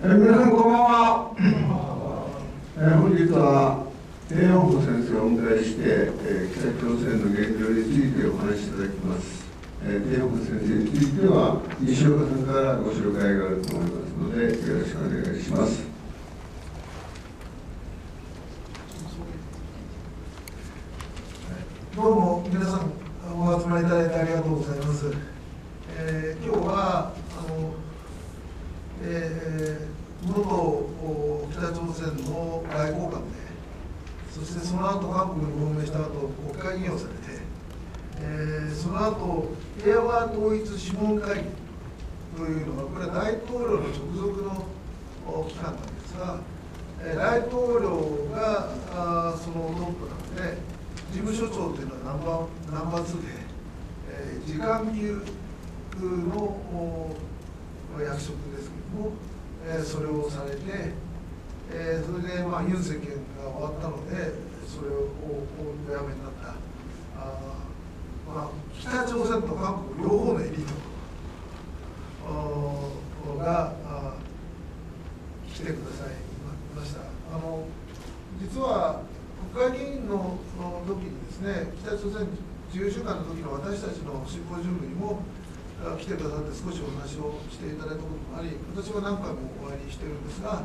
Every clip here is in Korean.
皆さんこんばんは。本日は鄭永福先生をお迎えして、北朝鮮の現状についてお話しいただきます。鄭永福先生については西岡さんからご紹介があると思いますので、よろしくお願いします。どうも皆さんお集まりいただいてありがとうございます。今日は元北朝鮮の外交官で、そしてその後韓国に亡命した後国会議員をされて、その後平和統一諮問会議というのが、これは大統領の直属の機関なんですが、大統領がそのトップなので、事務所長というのはナンバー2で、次官級の役職ですけれども、それをされて、それでユン政権が終わったので、それをお辞めになった、北朝鮮と韓国両方のエリートが来てくださいました。実は国会議員の時にですね、北朝鮮自由週間の時の私たちのシンポジウムにも来てくださって少しお話をしていただいたこともあり、私は何回もお会いしてるんですが、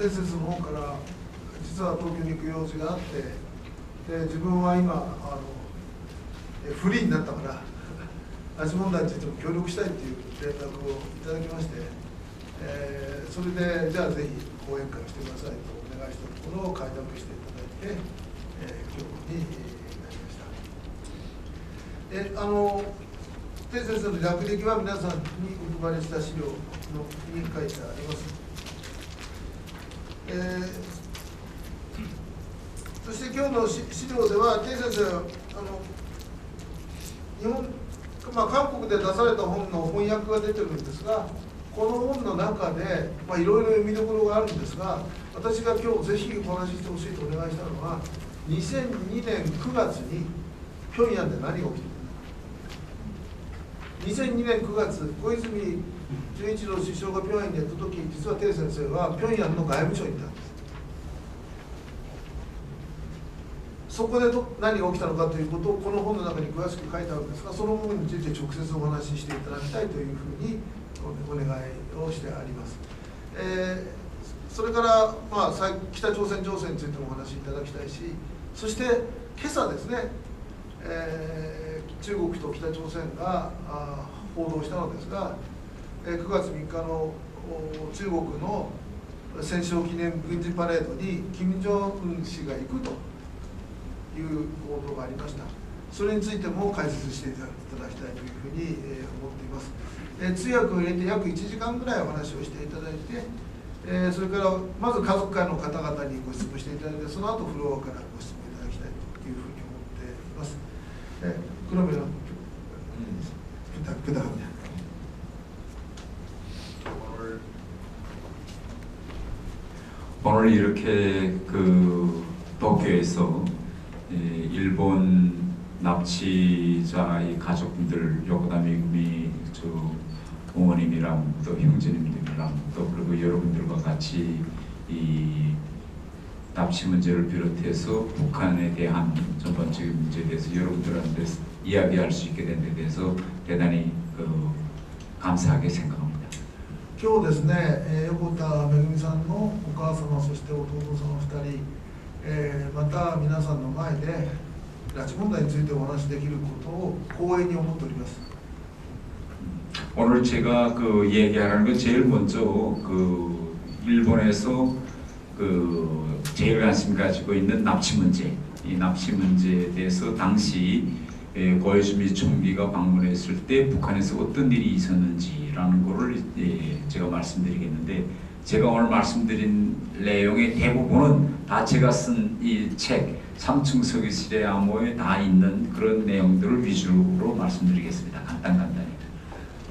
天先生の方から実は東京に行く用事があって、で自分は今フリーになったから拉致問題についても協力したいという連絡をいただきまして、それでじゃあぜひ講演会をしてくださいとお願いしたところを開拓していただいて、今日になりました。天先生の略歴は皆さんにお配りした資料に書いてあります。そして今日の資料では、天先生韓国で出された本の翻訳が出てるんですが、この本の中でいろいろ見どころがあるんですが、私が今日ぜひお話ししてほしいとお願いしたのは、2002年9月に平壌で何が起きているか。2002年9月、小泉純一郎首相が平壌にやったとき、実は鄭先生は平壌の外務省にいたんです。そこで何が起きたのかということをこの本の中に詳しく書いてあるんですが、その部分について直接お話ししていただきたいというふうにお願いをしてあります。それから、北朝鮮情勢についてもお話しいただきたいし、そして今朝ですね、中国と北朝鮮が報道したのですが、9月3日の中国の戦勝記念軍事パレードに金正恩氏が行くという報道がありました。それについても解説していただきたいというふうに思っています。通訳を入れて約1時間ぐらいお話をしていただいて、それからまず家族会の方々にご質問していただいて、その後フロアからご質問いただきたいというふうに思っています。그러면 부탁합니다. 오늘 이렇게 도쿄에서 일본 납치자의 가족분들, 요코다미 구미 부모님이랑 또 형제님들이랑 또 그리고 여러분들과 같이 이 납치 문제를 비롯해서 북한에 대한 전반적인 문제에 대해서 여러분들한테 이야기할 수 있게 된 데 대해서 대단히 감사하게 생각합니다. 今日ですね、横田めぐみさんのお母様、そして弟さん2人、また皆さんの前で拉致問題についてお話しできることを光栄に思っております。 오늘 제가 얘기하는 건 제일 먼저 일본에서 제일 관심 가지고 있는 납치 문제, 이 납치 문제에 대해서 당시 고이즈미 총리가 방문했을 때 북한에서 어떤 일이 있었는지라는 거를 제가 말씀드리겠는데, 제가 오늘 말씀드린 내용의 대부분은 다 제가 쓴 이 책 3층 서기실의 암호에 다 있는 그런 내용들을 위주로 말씀드리겠습니다. 간단히.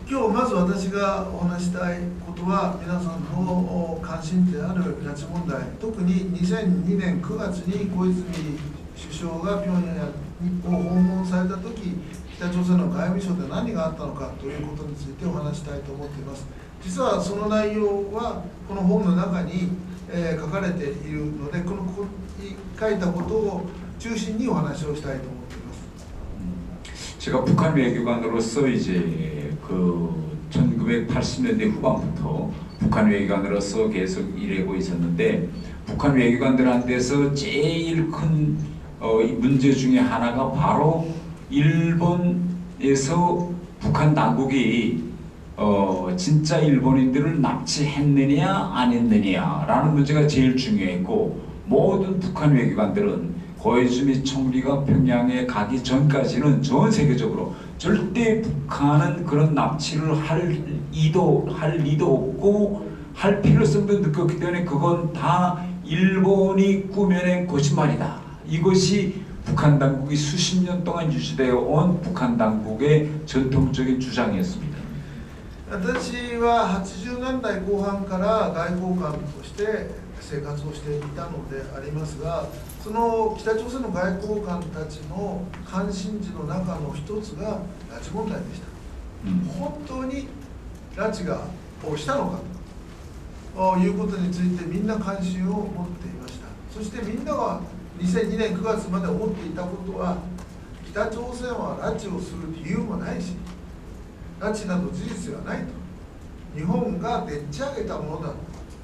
今日まず私がお話したいことは、皆さんの関心である拉致問題、特に2002年9月に小泉首相が平壌を訪問されたとき、北朝鮮の外務省で何があったのかということについてお話したいと思っています。実はその内容はこの本の中に、書かれているので、この書いたことを中心にお話をしたいと思っています。 제가 북한 외교관으로서 이제 그 1980년대 후반부터 북한 외교관으로서 계속 일하고 있었는데, 북한 외교관들한테서 제일 큰 문제 중에 하나가 바로 일본에서 북한 당국이 진짜 일본인들을 납치했느냐 안 했느냐라는 문제가 제일 중요했고, 모든 북한 외교관들은 고이즈미 총리가 평양에 가기 전까지는 전 세계적으로 절대 북한은 그런 납치를 할 리도 없고 할 필요성도 느꼈기 때문에 그건 다 일본이 꾸며낸 거짓말이다. 이것이 북한 당국이 수십 년 동안 유지되어 온 북한 당국의 전통적인 주장이었습니다. 私は80年代後半から外交官として生活をしていたのでありますが、その北朝鮮の外交官たちの関心事の中の一つが拉致問題でした。本当に拉致をしたのかということについてみんな関心を持っていました。そしてみんなは2002年9月まで思っていたことは、北朝鮮は拉致をする理由もないし、拉致など事実がないと、日本がでっち上げたものだ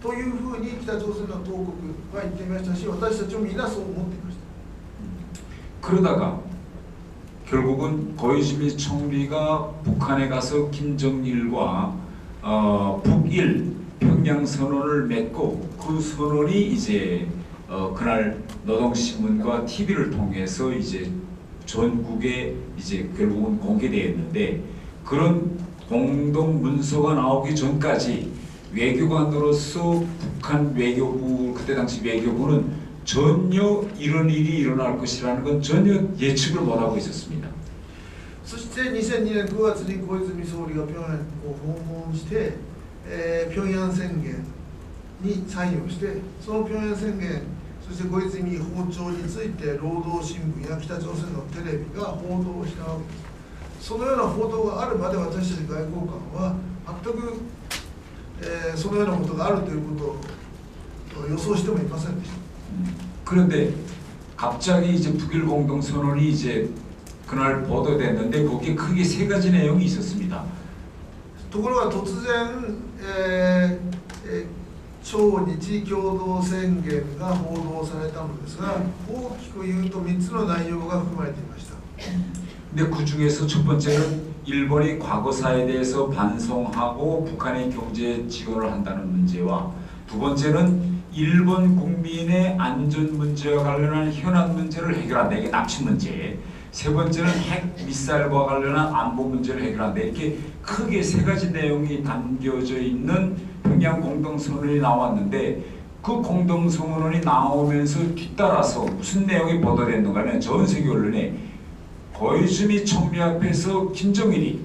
というふうに北朝鮮の当局は言っていましたし、私たちもみんなそう思っていました。 그러다가 결국은 고이즈미 총리가 북한에 가서 김정일과 북일 평양 선언을 맺고, 그 선언이 이제 그날 노동신문과 TV를 통해서 이제 전국에 이제 결국은 공개되었는데, 그런 공동 문서가 나오기 전까지 외교관으로서 북한 외교부, 그때 당시 외교부는 전혀 이런 일이 일어날 것이라는 건 전혀 예측을 못하고 있었습니다. そして2002年9月に小泉総理が平壌を訪問して、平壌宣言にサインをして、その平壌宣言、そして小泉訪朝について労働新聞や北朝鮮のテレビが報道したわけです。そのような報道があるまで私たち外交官は全く、そのようなことがあるということを予想してもいませんでした。 그런데 갑자기 이제 북일 공동선언이 이제 그날 보도됐는데, 거기에 크게 세 가지 내용이 있었습니다. ところが突然、朝日共同宣言が報道されたのですが、大きく言うと3つの内容が含まれていました。 근데 그 중에서 첫 번째는 일본이 과거사에 대해서 반성하고 북한의 경제 지원을 한다는 문제와, 두 번째는 일본 국민의 안전 문제와 관련한 현안 문제를 해결한다. 이게 납치 문제. 세 번째는 핵 미사일과 관련한 안보 문제를 해결한다. 이렇게 크게 세 가지 내용이 담겨져 있는 평양 공동선언이 나왔는데, 그 공동선언이 나오면서 뒤따라서 무슨 내용이 보도됐는가 하면, 전 세계 언론에 고이즈미 총리 앞에서 김정일이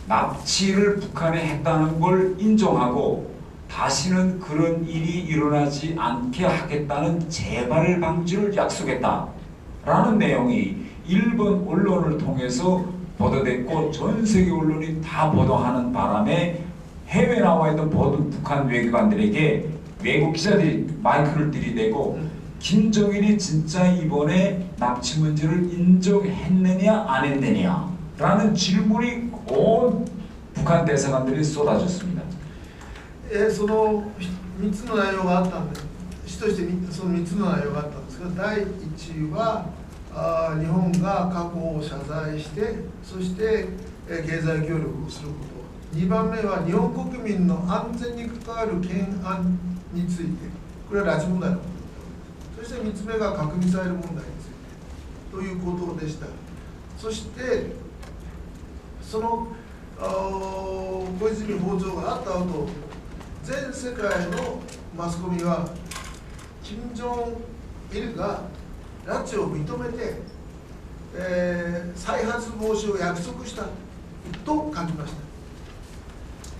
납치를 북한에 했다는 걸 인정하고 다시는 그런 일이 일어나지 않게 하겠다는 재발 방지를 약속했다라는 내용이 일본 언론을 통해서 보도됐고, 전 세계 언론이 다 보도하는 바람에 해외 나와 있던 모든 북한 외교관들에게 외국 기자들이 마이크를 들이대고, 김정일이 진짜 이번에 납치 문제를 인정했느냐 안 했느냐라는 질문이 온 북한 대사관들이 쏟아졌습니다. その3つの内容があったんです。主としてその3つの内容があったんですが、第1は日本が過去を謝罪して、そして経済協力をすること、2番目は日本国民の安全に関わる懸案について、これは拉致問題のこと、そして3つ目が核ミサイル問題についてということでした。そしてその小泉訪朝があった後、全世界のマスコミは金正日が拉致を認めて、再発防止を約束したと書きまし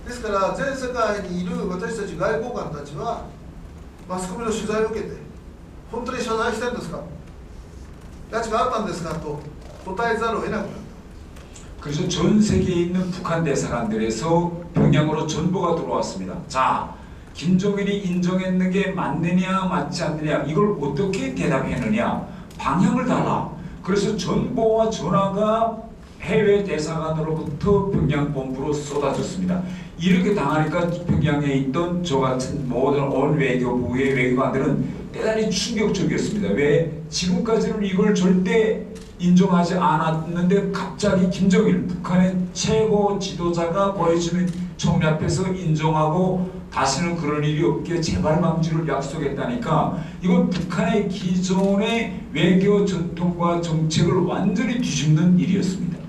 た。ですから全世界にいる私たち外交官たちはマスコミの取材を受けて、本当に謝罪したんですか、拉致があったんですかと答えざるを得なくなった。 그래서 전 세계에 있는 북한 대사관들에서 평양으로 전보가 들어왔습니다. 자, 김정일이 인정했는 게 맞느냐 맞지 않느냐 이걸 어떻게 대답했느냐 방향을 달라. 그래서 전보와 전화가 해외 대사관으로부터 평양 본부로 쏟아졌습니다. 이렇게 당하니까 평양에 있던 저 같은 모든 온 외교부의 외교관들은 대단히 충격적이었습니다. 왜? 지금까지는 이걸 절대 인정하지 않았는데 갑자기 김정일 북한의 최고 지도자가 고해주민 총리 앞에서 인정하고 다시는 그런 일이 없게 재발 방지를 약속했다니까 이건 북한의 기존의 외교 전통과 정책을 완전히 뒤집는 일이었습니다.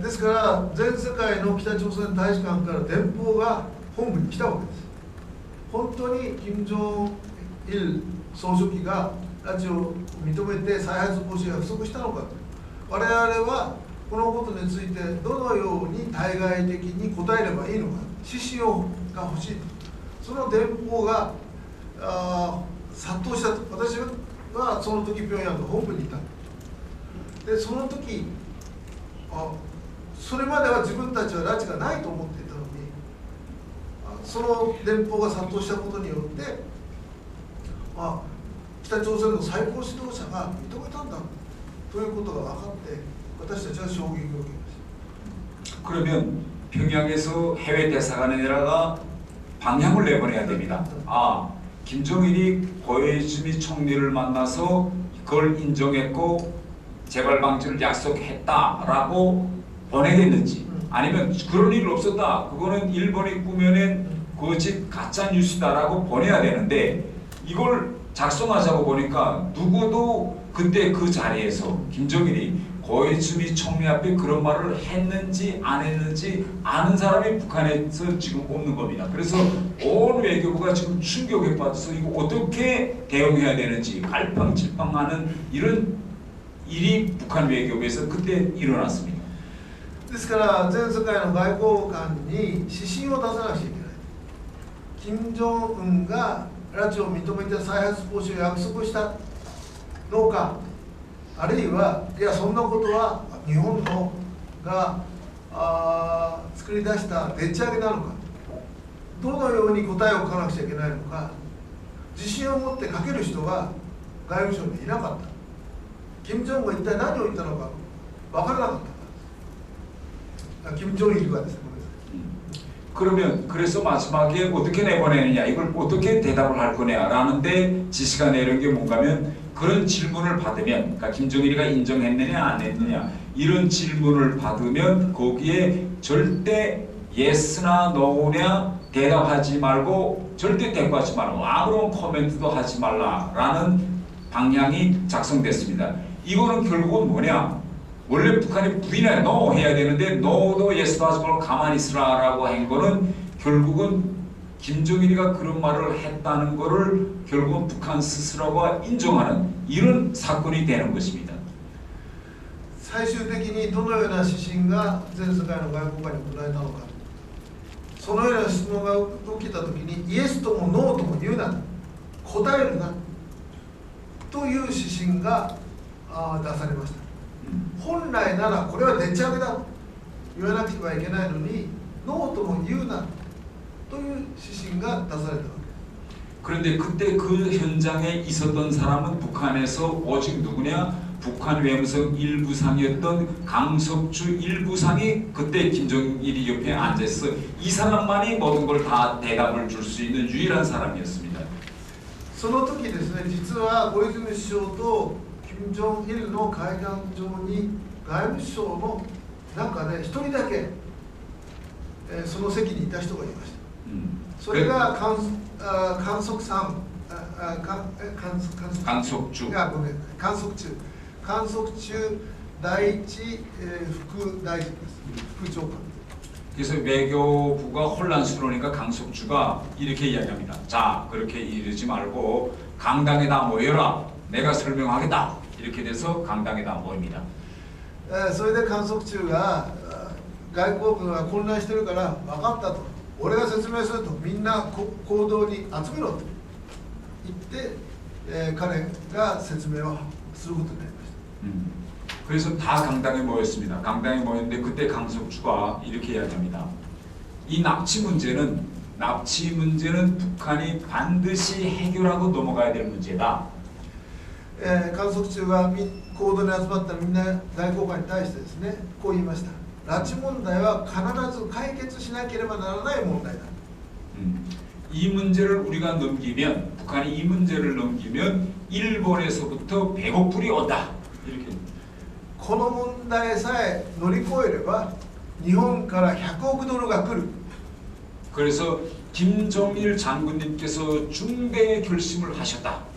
ですから全世界の北朝鮮大使館から電報が本部に来たわけです。本当に金正日総書記が拉致を認めて再発防止を約束したのかと。我々はこのことについてどのように対外的に答えればいいのか指針が欲しいと。その電報が殺到したと。私はその時平壌の本部にいた。でその時それまでは自分たちは拉致がないと思っていたのにその電報が殺到したことによって北朝鮮の最高指導者が認めたんだということが分かって私たちは衝撃を受けました。 그러면 평양에서 해외 대사관에다가 방향을 내보내야 됩니다. 아, 김정일이 고해주미 총리를 만나서 그걸 인정했고 재발 방지를 약속했다라고 보내겠는지 아니면 그런 일 없었다. 그거는 일본이 꾸며낸 거짓 가짜 뉴스다라고 보내야 되는데 이걸 작성하자고 보니까 누구도 그때 그 자리에서 김정일이 고해주미 총리 앞에 그런 말을 했는지 안 했는지 아는 사람이 북한에서 지금 없는 겁니다. 그래서 온 외교부가 지금 충격에 빠져서 이거 어떻게 대응해야 되는지 갈팡질팡하는 이런 일이 북한 외교부에서 그때 일어났습니다. ですから全世界の外交官に指針を出さなくちゃいけない。金正恩が拉致を認めて再発防止を約束したのか、あるいはいやそんなことは日本のが作り出したでっち上げなのか、どのように答えを書かなくちゃいけないのか、自信を持って書ける人が外務省にいなかった。金正恩が一体何を言ったのか分からなかった。김정일가です。 그러면 그래서 마지막에 어떻게 내보내느냐 이걸 어떻게 대답을 할 거냐라는데 지시가 내린 게 뭔가면 그런 질문을 받으면 그러니까 김정일이가 인정했느냐 안 했느냐 이런 질문을 받으면 거기에 절대 yes나 no냐 대답하지 말고 절대 대꾸하지 말고 아무런 코멘트도 하지 말라라는 방향이 작성됐습니다. 이거는 결국은 뭐냐? 원래 북한이 부인해 no 해야 되는데 no도 yes도 하지 말고 가만히 있으라라고 한 거는 결국은 김정일이가 그런 말을 했다는 거를 결국은 북한 스스로가 인정하는 이런 사건이 되는 것입니다. 最終的にどのような指針が全世界の外交官に行われたのか、そのような質問が起きたときにイエスともノーとも言うな、答えるなという指針が出されました。本来ならこれはでっち上げだと言わなくてはいけないのにノーとも言うなという指針が出されたわけです。 그런데 그때 그 현장에 있었던 사람은 북한에서 오직 누구냐? 북한 외무성 일부상이었던 강석주 일부상이 그때 김정일이 옆에 앉아있어 이 사람만이 모든 걸 다 대답을 줄 수 있는 유일한 사람이었습니다. その時ですね、実は小泉首相と金正日の会談場に外務省の中で一人だけ、その席にいた人がいました。それが観測さん、観測中第一副大臣です。副長官。 그래서 외교부가 혼란스러우니까 강석주가 이렇게 이야기합니다. 자, 그렇게 이러지 말고 강당에다 모여라. 내가 설명하겠다. 이렇게 돼서 강당에다 모입니다. それで観測中が外交部が混乱してるから分かったと、俺が説明するとみんな行動に集めろと言って、彼が説明をすることになりました。 그래서 다 강당에 모였습니다. 강당에 모였는데 그때 강석주가 이렇게 이야기합니다. 이 납치 문제는 북한이 반드시 해결하고 넘어가야 될 문제다. 観測中は行動に集まったみんな外交官に対してですね、こう言いました。拉致問題は必ず解決しなければならない問題だ。 이 문제를 우리가 넘기면 북한이 이 문제를 넘기면 일본에서부터 100억 불이 온다. 이렇게. この問題さえ乗り越えれば日本から100億ドルが来る。 그래서 김정일 장군님께서 중대의 결심을 하셨다.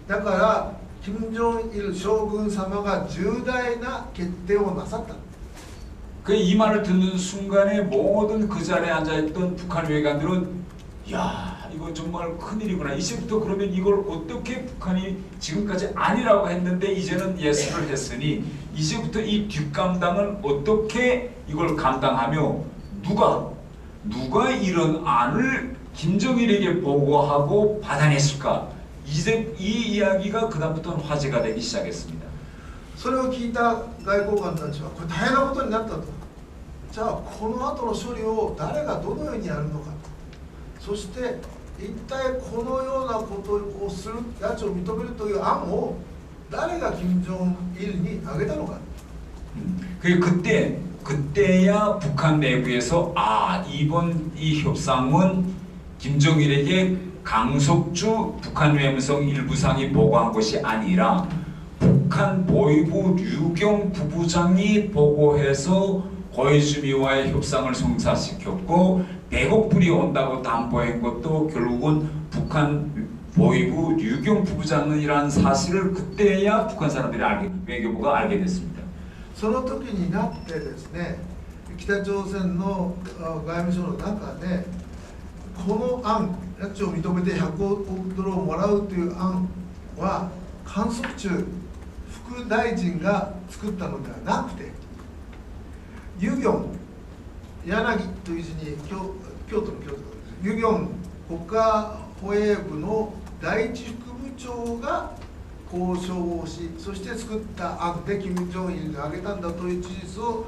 だから金正日将軍様が重大な決定をなさった。 그 이 말을 듣는 순간에 모든 그 자리에 앉아있던 북한 외관들은 야 이거 정말 큰일이구나. 이제부터 그러면 이걸 어떻게 북한이 지금까지 아니라고 했는데 이제는 예스를 했으니 이제부터 이 뒷감당은 어떻게 이걸 감당하며 누가 이런 안을 김정일에게 보고하고 받아냈을까? 이제 이 이야기가 그다음부터는 화제가 되기 시작했습니다. それを聞いた外交官たちはこれ大変なことになったと。じゃあこの後の処理を誰がどのようにやるのかと。そして一体このようなことをする拉致を認めるという案を誰が金正日に挙げたのか。 그때야 북한 내부에서 이번 이 협상은 김정일에게 강석주 북한 외무성 일부상이 보고한 것이 아니라 북한 보위부 류경 부부장이 보고해서 고이즈미와의 협상을 성사시켰고 100억 불이 온다고 담보한 것도 결국은 북한 보위부 류경 부부장이라는 사실을 그때야 북한 사람들이 외교부가 알게 됐습니다. その時になってですね、北朝鮮の外務省の中でこの案、拉致を認めて100億ドルをもらうという案は観測中副大臣が作ったのではなくて、ユギョン、柳という字に京都の京都です。ユギョン国家保衛部の第一副部長が交渉をし、そして作った案で金正日が挙げたんだという事実を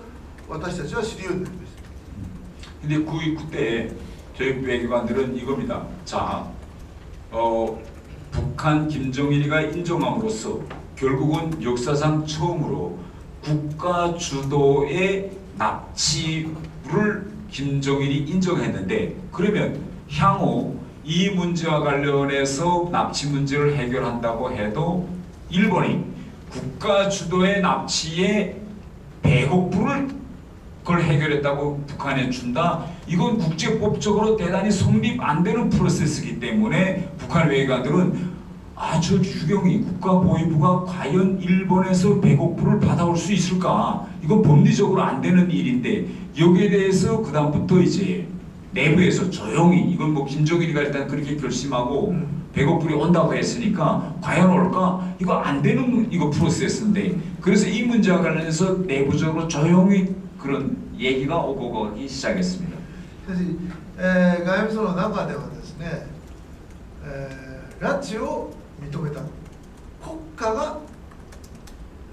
私たちは知るようになりました。 근데 그때 저희 외교관들은 이겁니다. 자, 북한 김정일이가 인정함으로써 결국은 역사상 처음으로 국가 주도의 납치를 김정일이 인정했는데 그러면 향후 이 문제와 관련해서 납치 문제를 해결한다고 해도 일본이 국가 주도의 납치에 100억 불을 그걸 해결했다고 북한에 준다. 이건 국제법적으로 대단히 성립 안 되는 프로세스이기 때문에 북한 외교관들은 저 유경이 국가보위부가 과연 일본에서 100억 불을 받아올 수 있을까? 이건 법리적으로 안 되는 일인데 여기에 대해서 그 다음부터 이제 내부에서 조용히 이건 뭐 김정일이가 일단 그렇게 결심하고 100억 불이 온다고 했으니까 과연 올까? 이거 안 되는 이거 프로세스인데 그래서 이 문제와 관련해서 내부적으로 조용히 그런 얘기가 오고 가기 시작했습니다. しかし、外務省の中ではですね、拉致を認めた、国家が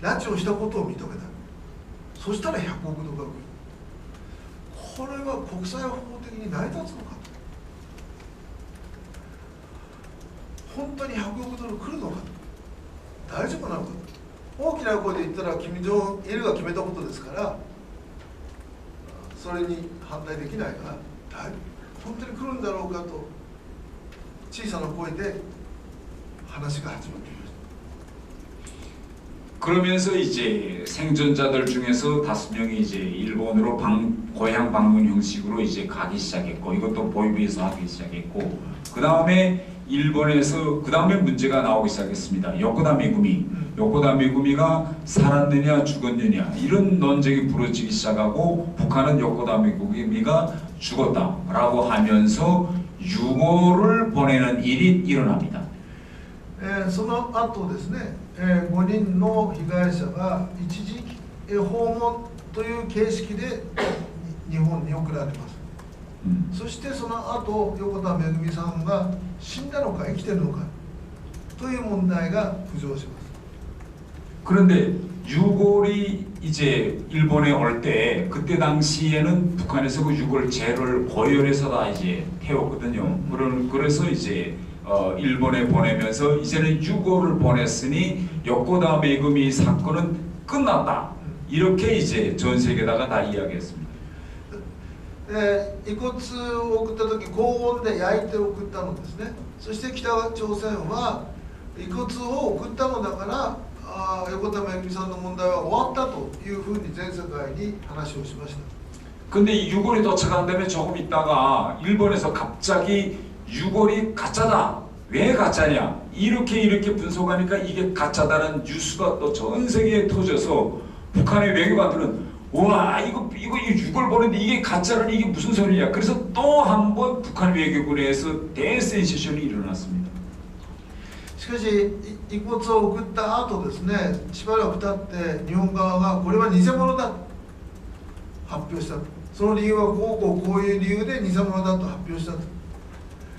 拉致をしたことを認めた、そしたら100億ドルが来る、これは国際法的に成り立つのかと、本当に100億ドル来るのかと、大丈夫なのかと、大きな声で言ったら金正日が決めたことですから、それに反対できないから、本当に来るんだろうかと小さな声で話が始まっていました。 그러면서 이제 생존자들 중에서 5명이 이제 일본으로 고향 방문 형식으로 이제 가기 시작했고 이것도 보위부에서 하기 시작했고 그 다음에 일본에서 그 다음에 문제가 나오기 시작했습니다. 요코다 메구미가 살았느냐 죽었느냐 이런 논쟁이 벌어지기 시작하고 북한은 요코다 메구미가 죽었다라고 하면서 유고를 보내는 일이 일어납니다. その後ですね、5人の被害者が一時訪問という形式で日本に送られます。そしてその後横田めぐみさんが死んだのか生きてるのかという問題が浮上します。 그런데 유골이 이제 일본에 올 때 그때 당시에는 북한에서 그 유골 재를 고열해서 다 이제 태웠거든요. 그래서 이제 일본에 보내면서 이제는 유골을 보냈으니 요코다 메구미 사건은 끝났다. 이렇게 이제 전 세계에다가 다 이야기했습니다. 遺骨を送った時高温で焼いて送ったのですね。そして北朝鮮は遺骨を送ったのだから横田めぐみさんの問題は終わったというふうに全世界に話をしました。 근데 이 유골이 도착한 다음에 조금 있다가 일본에서 갑자기 유골이 가짜다. 왜 가짜냐? 이렇게 분석하니까 이게 가짜다는 뉴스가 또 전 세계에 터져서 북한의 외교관들은 와 이거 유골 보는데 이게 가짜라니 이게 무슨 소리냐? 그래서 또 한 번 북한 외교군에서 대센세이션이 일어났습니다. しかし遺骨を送った後ですね、しばらく経って日本側がこれは偽物だと発表した。その理由はこういう理由で偽物だと発表したと。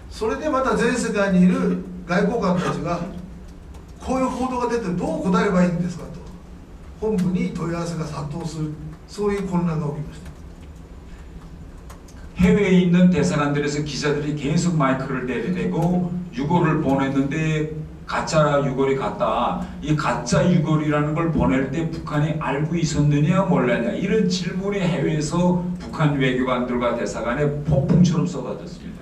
それでまた全世界にいる外交官たちがこういう報道が出てどう答えればいいんですかと本部に問い合わせが殺到する、そういう混乱が起きました。 해외에 있는 대사관들에서 기자들이 계속 마이크를 내리대고 유골을 보냈는데 가짜 유골이 갔다. 이 가짜 유골이라는 걸 보낼 때 북한이 알고 있었느냐 몰랐냐 이런 질문이 해외에서 북한 외교관들과 대사관에 폭풍처럼 쏟아졌습니다.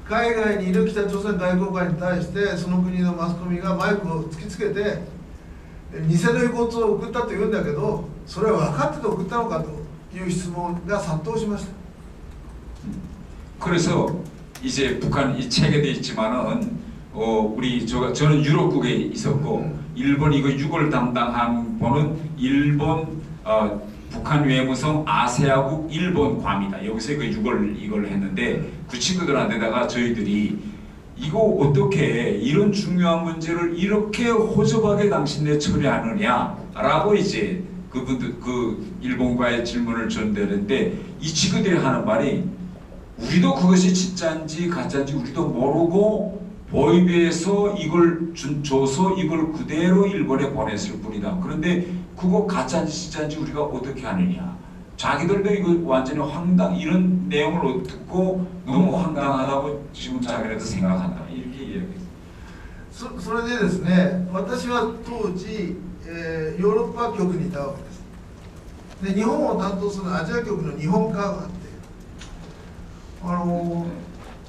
海外にいる北朝鮮外交官に対してその国のマスコミがマイクを突きつけて偽の遺骨を送ったと言うんだけどそれは分かってて送ったのかという質問が殺到しました。 그래서 이제 북한 이 책에도 있지만은 저는 유럽국에 있었고 일본 이거 유골 담당한 분은 일본 북한 외무성 아세아국 일본 괌이다. 여기서 그 이걸 했는데 그 친구들한테다가 저희들이 이거 어떻게 이런 중요한 문제를 이렇게 호접하게 당신네 처리하느냐라고 이제 그 일본과의 질문을 전달했는데 이 친구들이 하는 말이 우리도 그것이 진짜인지 가짜인지 우리도 모르고 보이비에서 이걸 줘서 이걸 그대로 일본에 보냈을 뿐이다. 그런데 그거 가짜인지 진짜인지 우리가 어떻게 하느냐. 자기들도 이거 완전히 이런 내용을 듣고 너무 황당하다고 지금 자기네도 생각한다. 이렇게 이야기했어요. それでですね、私は当時、ヨーロッパ局にいたわけです。で、日本を担当するアジア局の日本課があって、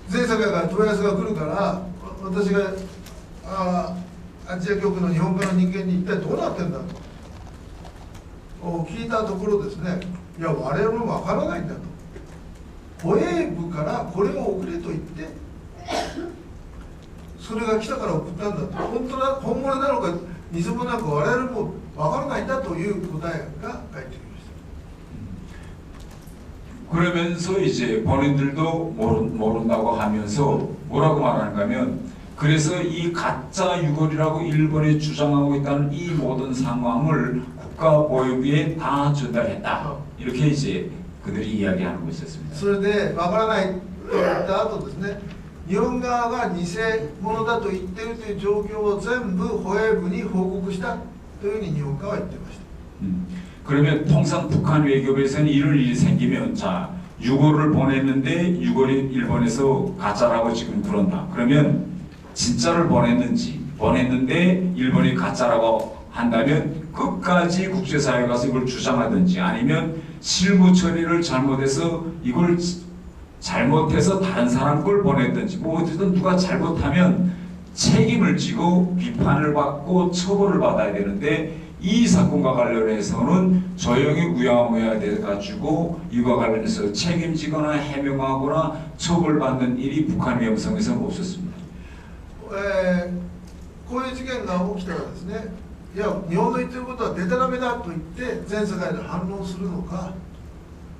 全世界から問い合わせが来るから私がアジア局の日本側の人間に一体どうなってんだと聞いたところですね、いや我々も分からないんだと、保衛部からこれを送れと言ってそれが来たから送ったんだと、本物なのか偽物なのか我々も分からないんだという答えが返ってきました。 그러면서 이제 본인들도 모른다고 하면서 뭐라고 말하는가 하면 그래서 이 가짜 유골이라고 일본이 주장하고 있다는 이 모든 상황을 국가보위부에 다 전달했다. 이렇게 이제 그들이 이야기하는 것이었습니다. それでわからないと言った後ですね、日本側が偽物だと言っているという状況を全部保衛部に報告したというふうに日本側は言っていました。 그러면 통상 북한 외교부에서는 이런 일이 생기면 자 유골을 보냈는데 유골이 일본에서 가짜라고 지금 그런다. 그러면 진짜를 보냈는데 일본이 가짜라고 한다면 끝까지 국제사회에 가서 이걸 주장하든지 아니면 실무 처리를 잘못해서 이걸 잘못해서 다른 사람 걸 보냈든지 뭐 어쨌든 누가 잘못하면 책임을 지고 비판을 받고 처벌을 받아야 되는데 이 사건과 관련해서는 조용히 우야무야 돼가지고 이와 관련해서 책임지거나 해명하거나 처벌받는 일이 북한 외무성에서는 없었습니다. こういう事件が起きたらですね、いや日本の言ってることはデタラメだと言って全世界で反論するのか、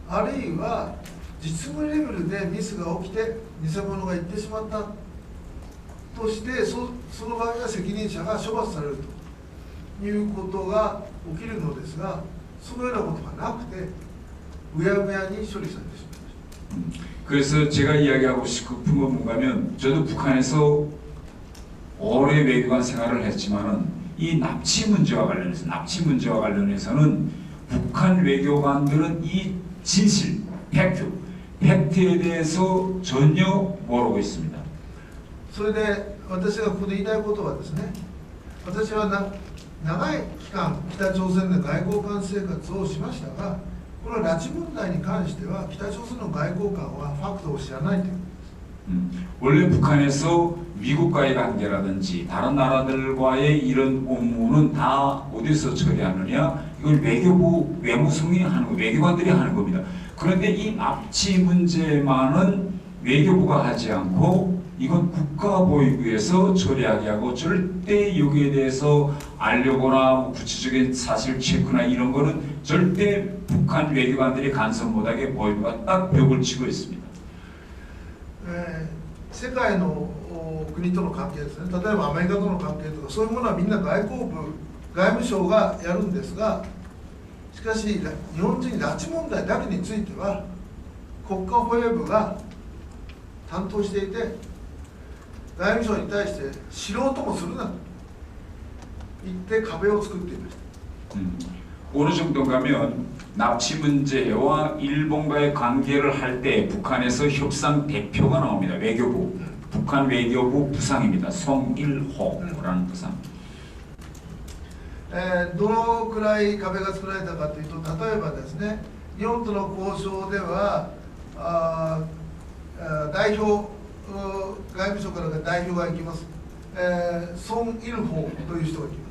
あるいは実務レベルでミスが起きて偽物が言ってしまったとしてその場合は責任者が処罰されるということが起きるのですが、そのようなことがなくてうやむやに処理されてしまいました。 그래서 제가 이야기하고 싶은 건 뭔가면 저도 북한에서 오래 외교관 생활을 했지만은 이 납치 문제와 관련해서는 북한 외교관들은 이 진실, 팩트에 대해서 전혀 모르고 있습니다. それで私がここで言いたいことはですね、私は長い期間北朝鮮で外交官生活をしましたが、この拉致問題に関しては北朝鮮の外交官はファクトを知らないということです。 원래 북한에서 미국과의 관계라든지 다른 나라들과의 이런 업무는 다 어디서 처리하느냐? 이걸 외교부 외무성이 하는 거, 외교관들이 하는 겁니다. 그런데 이 납치 문제만은 외교부가 하지 않고 이건 국가보위부에서 처리하게 하고 절대 여기에 대해서 알려거나 구체적인 사실 체크나 이런 거는 절대 북한 외교관들이 간섭 못하게 보위부가 딱 벽을 치고 있습니다. 世界の国との関係ですね、例えばアメリカとの関係とかそういうものはみんな外務省がやるんですが、しかし日本人拉致問題だけについては国家保衛部が担当していて、外務省に対して知ろうともするなと言って壁を作っていました。 어느 정도 가면 납치 문제와 일본과의 관계를 할 때 북한에서 협상 대표가 나옵니다. 외교부, 북한 외교부 부상입니다. 송일호라는 부상. どのくらい壁が作られたかというと、例えばですね、日本との交渉では代表外務省から代表が行きます。ソン・イルホという人が行きます。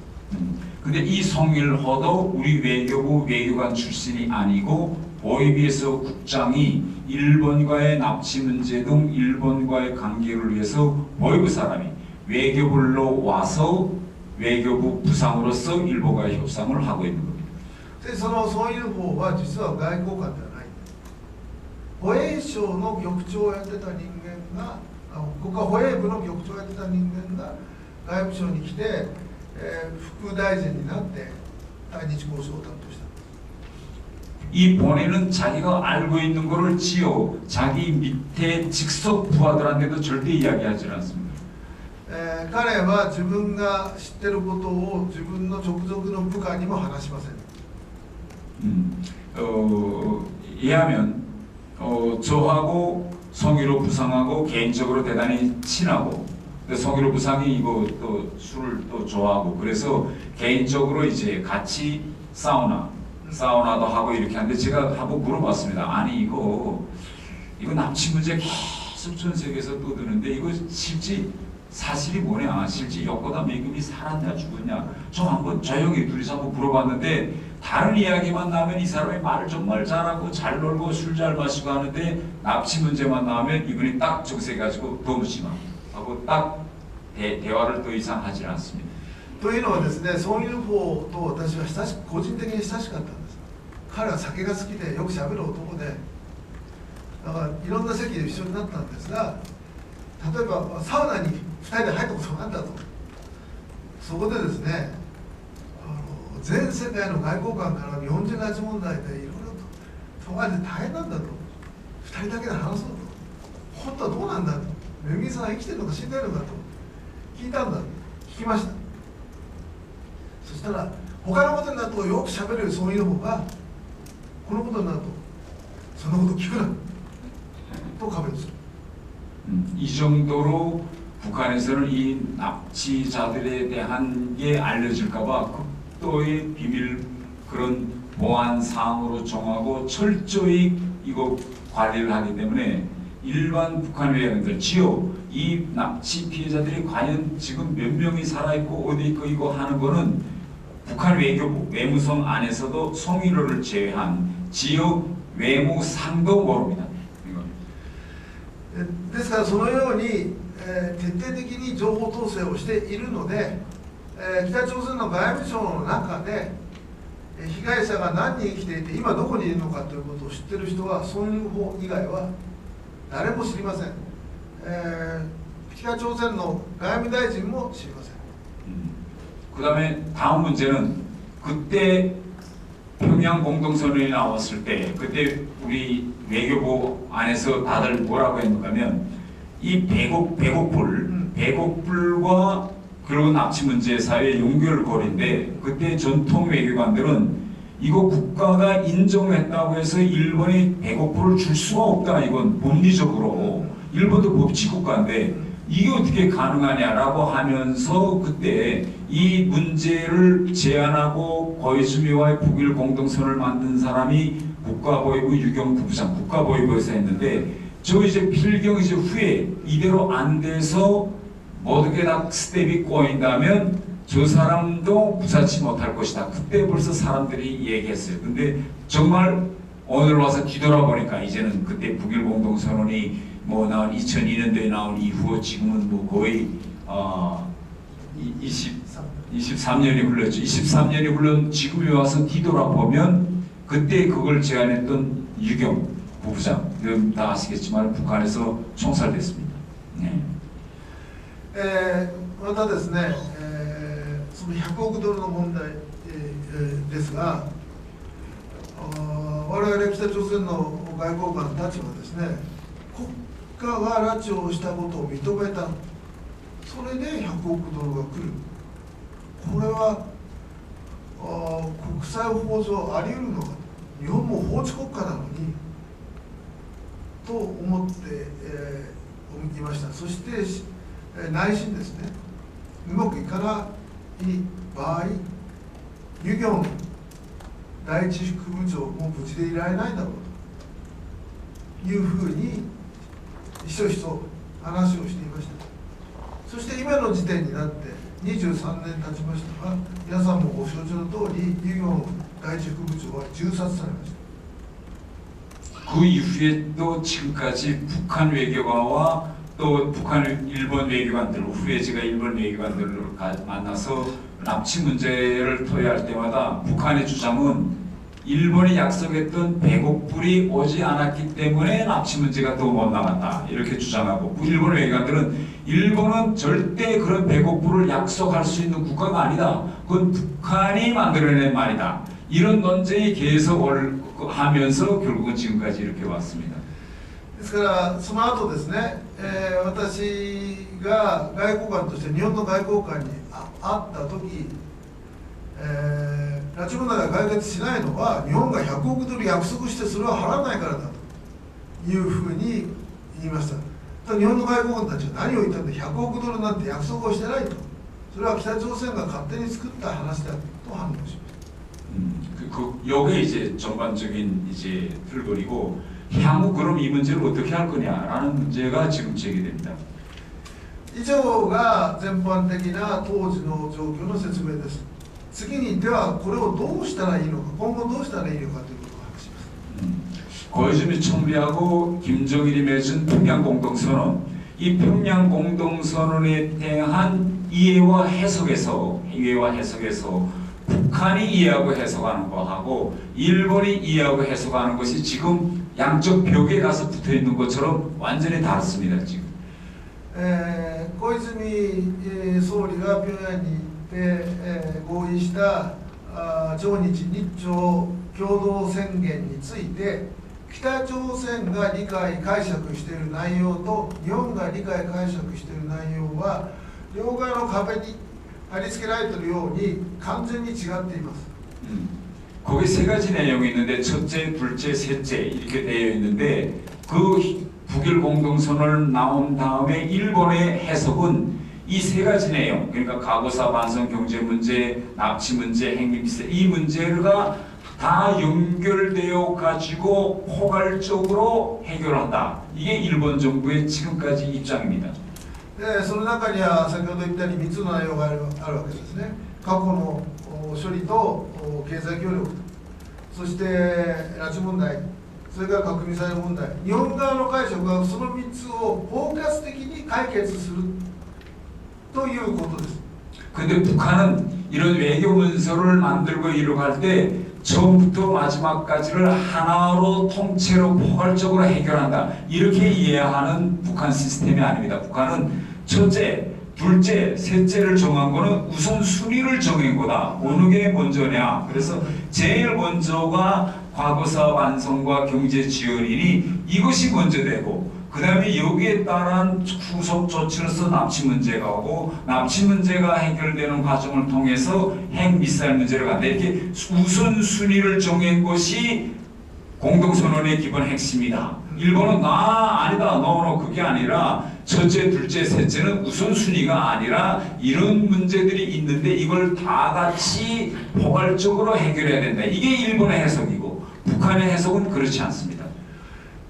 근데 이 송일호도 우리 외교부 외교관 출신이 아니고 보위부에서 국장이 일본과의 납치 문제 등 일본과의 관계를 위해서 보위부 사람이 외교부로 와서 외교부 부상으로서 일본과의 협상을 하고 있는 겁니다. でそのソン・イルホは実は外交官ではない。保衛省の局長をやってた人間が、国家保衛部の局長をやってた人間が外務省に来て。 副大臣になって対日交渉を担当した。 이 본인은 자기가 알고 있는 거를 지어 자기 밑에 직속 부하들한테도 절대 이야기하지 않습니다. 彼は自分が知ってることを自分の直属の部下にも話しません。 이해하면 저하고 송일호 부상하고 개인적으로 대단히 친하고. 송일호 부상이 이거 또 술을 또 좋아하고 그래서 개인적으로 이제 같이 사우나도 하고 이렇게 하는데 제가 한번 물어봤습니다. 아니 이거 납치 문제 계속 전 세계에서 떠드는데 이거 실제 사실이 뭐냐? 실제 여권다 매금이 살았냐 죽었냐? 저 한번 조용히 둘이서 한번 물어봤는데 다른 이야기만 나오면 이 사람이 말을 정말 잘하고 잘 놀고 술 잘 마시고 하는데 납치 문제만 나오면 이분이 딱 정색해가지고 너무 심하. 하고 딱 대화를 더 이상 하지 않습니다. というのはですね、ソン・イルホと私は個人的に親しかったんです。彼は酒が好きでよくしゃべる男で、だからいろんな席で一緒になったんですが、例えばサウナに2人で入ったことがあったと。そこでですね、全世界の外交官から日本人拉致問題でいろいろと問われて大変なんだと。2人だけで話そうと。本当はどうなんだと。めぐみさんは生きてるのか死んでるのかと聞いたんだ、聞きました。そしたら他のことになるとよくしゃべるそういう方がこのことになるとそんなこと聞くなと壁にする。 이 정도로 북한에서는 이 납치자들에 대한 게 알려질까봐 극도의 비밀 그런 보안 사항으로 정하고 철저히 이거 관리를 하기 때문에. 일반 북한 외교관들 지요 이 납치 피해자들이 과연 지금 몇 명이 살아있고 어디 있고 이거 하는 거는 북한 외교부 외무성 안에서도 송일호를 제외한 지요 외무상도 모릅니다. ですからそのように、徹底的に情報統制をしているので、北朝鮮の外務省の中で被害者が何人生きていて今どこにいるのかということを知っている人はソン・イルホ以外は誰も知りません。北朝鮮の外務大臣も知りません。 그다음에 다음 문제는 그때 평양 공동선언이 나왔을 때 그때 우리 외교부 안에서 다들 뭐라고 했는가면 이 배곡불과 그리고 납치 문제 사회의 연결고리인데 그때 전통 외교관들은 이거 국가가 인정했다고 해서 일본이 100억불을 줄 수가 없다. 이건 법리적으로 일본도 법치국가인데 이게 어떻게 가능하냐라고 하면서 그때 이 문제를 제안하고 거이즈미와의 북일 공동선을 만든 사람이 국가보위부 유경 부부장 국가보위부에서 했는데 저 이제 필경 이제 후에 이대로 안 돼서 모든 게 다 스텝이 꼬인다면 저 사람도 부사치 못할 것이다. 그때 벌써 사람들이 얘기했어요. 근데 정말 오늘 와서 뒤돌아보니까 이제는 그때 북일 공동선언이 뭐 나온 2002년도에 나온 이후 지금은 뭐 거의 23년이 흘렀죠. 23년이 흘른 지금에 와서 뒤돌아보면 그때 그걸 제안했던 유경 부부장, 여러분 다 아시겠지만 북한에서 총살됐습니다. 네. またですね、その100億ドルの問題、ですが、我々北朝鮮の外交官たちはですね、国家が拉致をしたことを認めた、それで100億ドルが来る、これは国際法上あり得るのか、日本も法治国家なのにと思って、いました。そして内心ですね、うまくいかない場合、ユギョン第一副部長も無事でいられないだろうというふうにひそひそ話をしていました。そして今の時点になって23年経ちましたが、皆さんもご承知の通り、ユギョン第一副部長は銃殺されました。 그 이후에 또 지금까지 북한 외교관과 또 북한 일본 외교관들 후에 제가 일본 외교관들을 만나서 납치 문제를 토의할 때마다 북한의 주장은 일본이 약속했던 100억 불이 오지 않았기 때문에 납치 문제가 또 못 나갔다 이렇게 주장하고 일본 외교관들은 일본은 절대 그런 100억 불을 약속할 수 있는 국가가 아니다. 그건 북한이 만들어낸 말이다. 이런 논쟁이 계속 하면서 결국은 지금까지 이렇게 왔습니다. ですからその後ですね、私が外交官として日本の外交官に会った時、拉致問題が解決しないのは日本が100億ドル約束してそれを払わないからだというふうに言いました。日本の外交官たちは何を言ったんだ、100億ドルなんて約束をしてないと、それは北朝鮮が勝手に作った話だと反応しました。 요게 이제 전반적인 이제 틀거리고 향후 그럼 이 문제를 어떻게 할 거냐라는 문제가 지금 제기됩니다. 以上が全般的な当時の状況の説明です。次にではこれをどうしたらいいのか、今後どうしたらいいのかということを話します。 고이즈미 총리하고 김정일이 맺은 평양 공동선언, 이 평양 공동선언에 대한 이해와 해석에서 북한이 이해하고 해석하는 거하고 일본이 이해하고 해석하는 것이 지금 양쪽 벽에 가서 붙어 있는 것처럼 완전히 다릅니다. 지금. 小泉総理が平壌に行って合意した朝日日朝共同宣言について北朝鮮が理解解釈している内容と日本が理解解釈している内容は両側の壁に貼り付けられているように完全に違っています。 거기 세 가지 내용이 있는데 첫째, 둘째, 셋째 이렇게 되어 있는데 그 북일 공동선언 나온 다음에 일본의 해석은 이 세 가지 내용, 그러니까 과거사 반성 경제 문제, 납치 문제, 핵미세 이 문제가 다 연결되어 가지고 포괄적으로 해결한다. 이게 일본 정부의 지금까지 입장입니다. その中には先ほど言ったように3つの内容があるわけですね。過去の処理と経済協力、そして拉致問題、それから核ミサイル問題、日本側の解釈はその3つを包括的に解決するということです。 근데 북한은 이런 외교 문서를 만들고 이러고 할 때 처음부터 마지막까지를 하나로 통째로 포괄적으로 해결한다. 이렇게 이해하는 북한 시스템이 아닙니다. 북한은 첫째, 둘째, 셋째를 정한 거는 우선 순위를 정한 거다. 어느 게 먼저냐. 그래서 제일 먼저가 과거사 완성과 경제 지원이니 이것이 먼저 되고 그 다음에 여기에 따른 후속 조치로서 납치 문제가 오고 납치 문제가 해결되는 과정을 통해서 핵미사일 문제를 간다. 이렇게 우선순위를 정한 것이 공동선언의 기본 핵심이다. 일본은 아니다. 그게 아니라 첫째, 둘째, 셋째는 우선순위가 아니라 이런 문제들이 있는데 이걸 다 같이 포괄적으로 해결해야 된다. 이게 일본의 해석이고 북한의 해석은 그렇지 않습니다.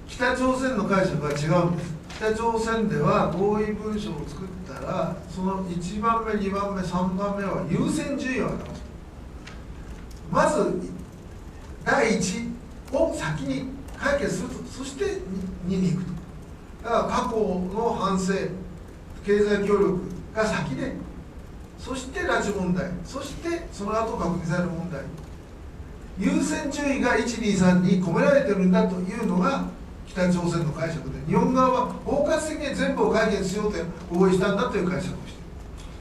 北朝鮮の解釈は違うんです。北朝鮮では合意文書を作ったらその1番目、2番目、3番目は優先順位を表す。まず第1を先に解決すると、そして2に行くと。だから過去の反省、経済協力が先で、そして拉致問題、そしてその後核ミサイル問題、優先順位が1、2、3に込められてるんだというのが北朝鮮の解釈で、日本側は包括的に全部を解決しようと合意したんだという解釈をしている。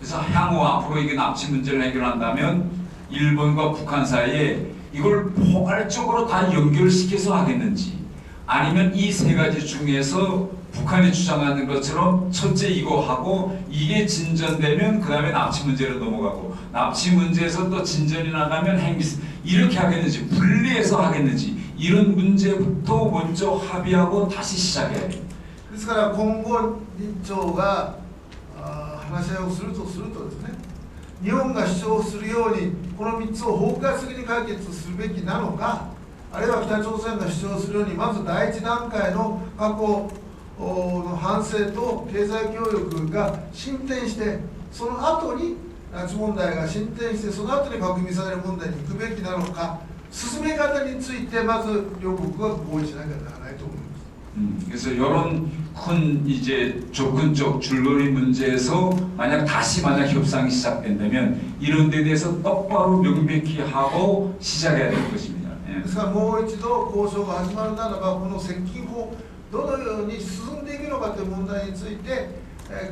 그래서 향후 앞으로 이게 납치 문제를 해결한다면 일본과 북한 사이에 이걸 포괄적으로 다 연결시켜서 하겠는지 아니면 이 세 가지 중에서 북한이 주장하는 것처럼 첫째 이거 하고 이게 진전되면 그 다음에 납치 문제로 넘어가고 납치 문제에서 또 진전이 나가면 핵미사일 이렇게 하겠는지 분리해서 하겠는지 이런 문제부터 먼저 합의하고 다시 시작해야 돼요. ですから今後日朝が話し合いをするとですね、日本が主張するようにこの3つを包括的に解決するべきなのか、あるいは北朝鮮が主張するようにまず第一段階の過去の反省と経済協力が進展してその後に拉致問題が進展してその後に核ミサイル問題に行くべきなのか、進め方についてまず両国が合意しなきゃならないと思います。 그래서 이런 큰 이제 조건적 줄거리 문제에서 만약 협상이 시작된다면 이런 데 대해서 똑바로 명백히 하고 시작해야 될 것입니다. ですからもう一度交渉が始まるならばこの接近法どのように進んでいくのかという問題について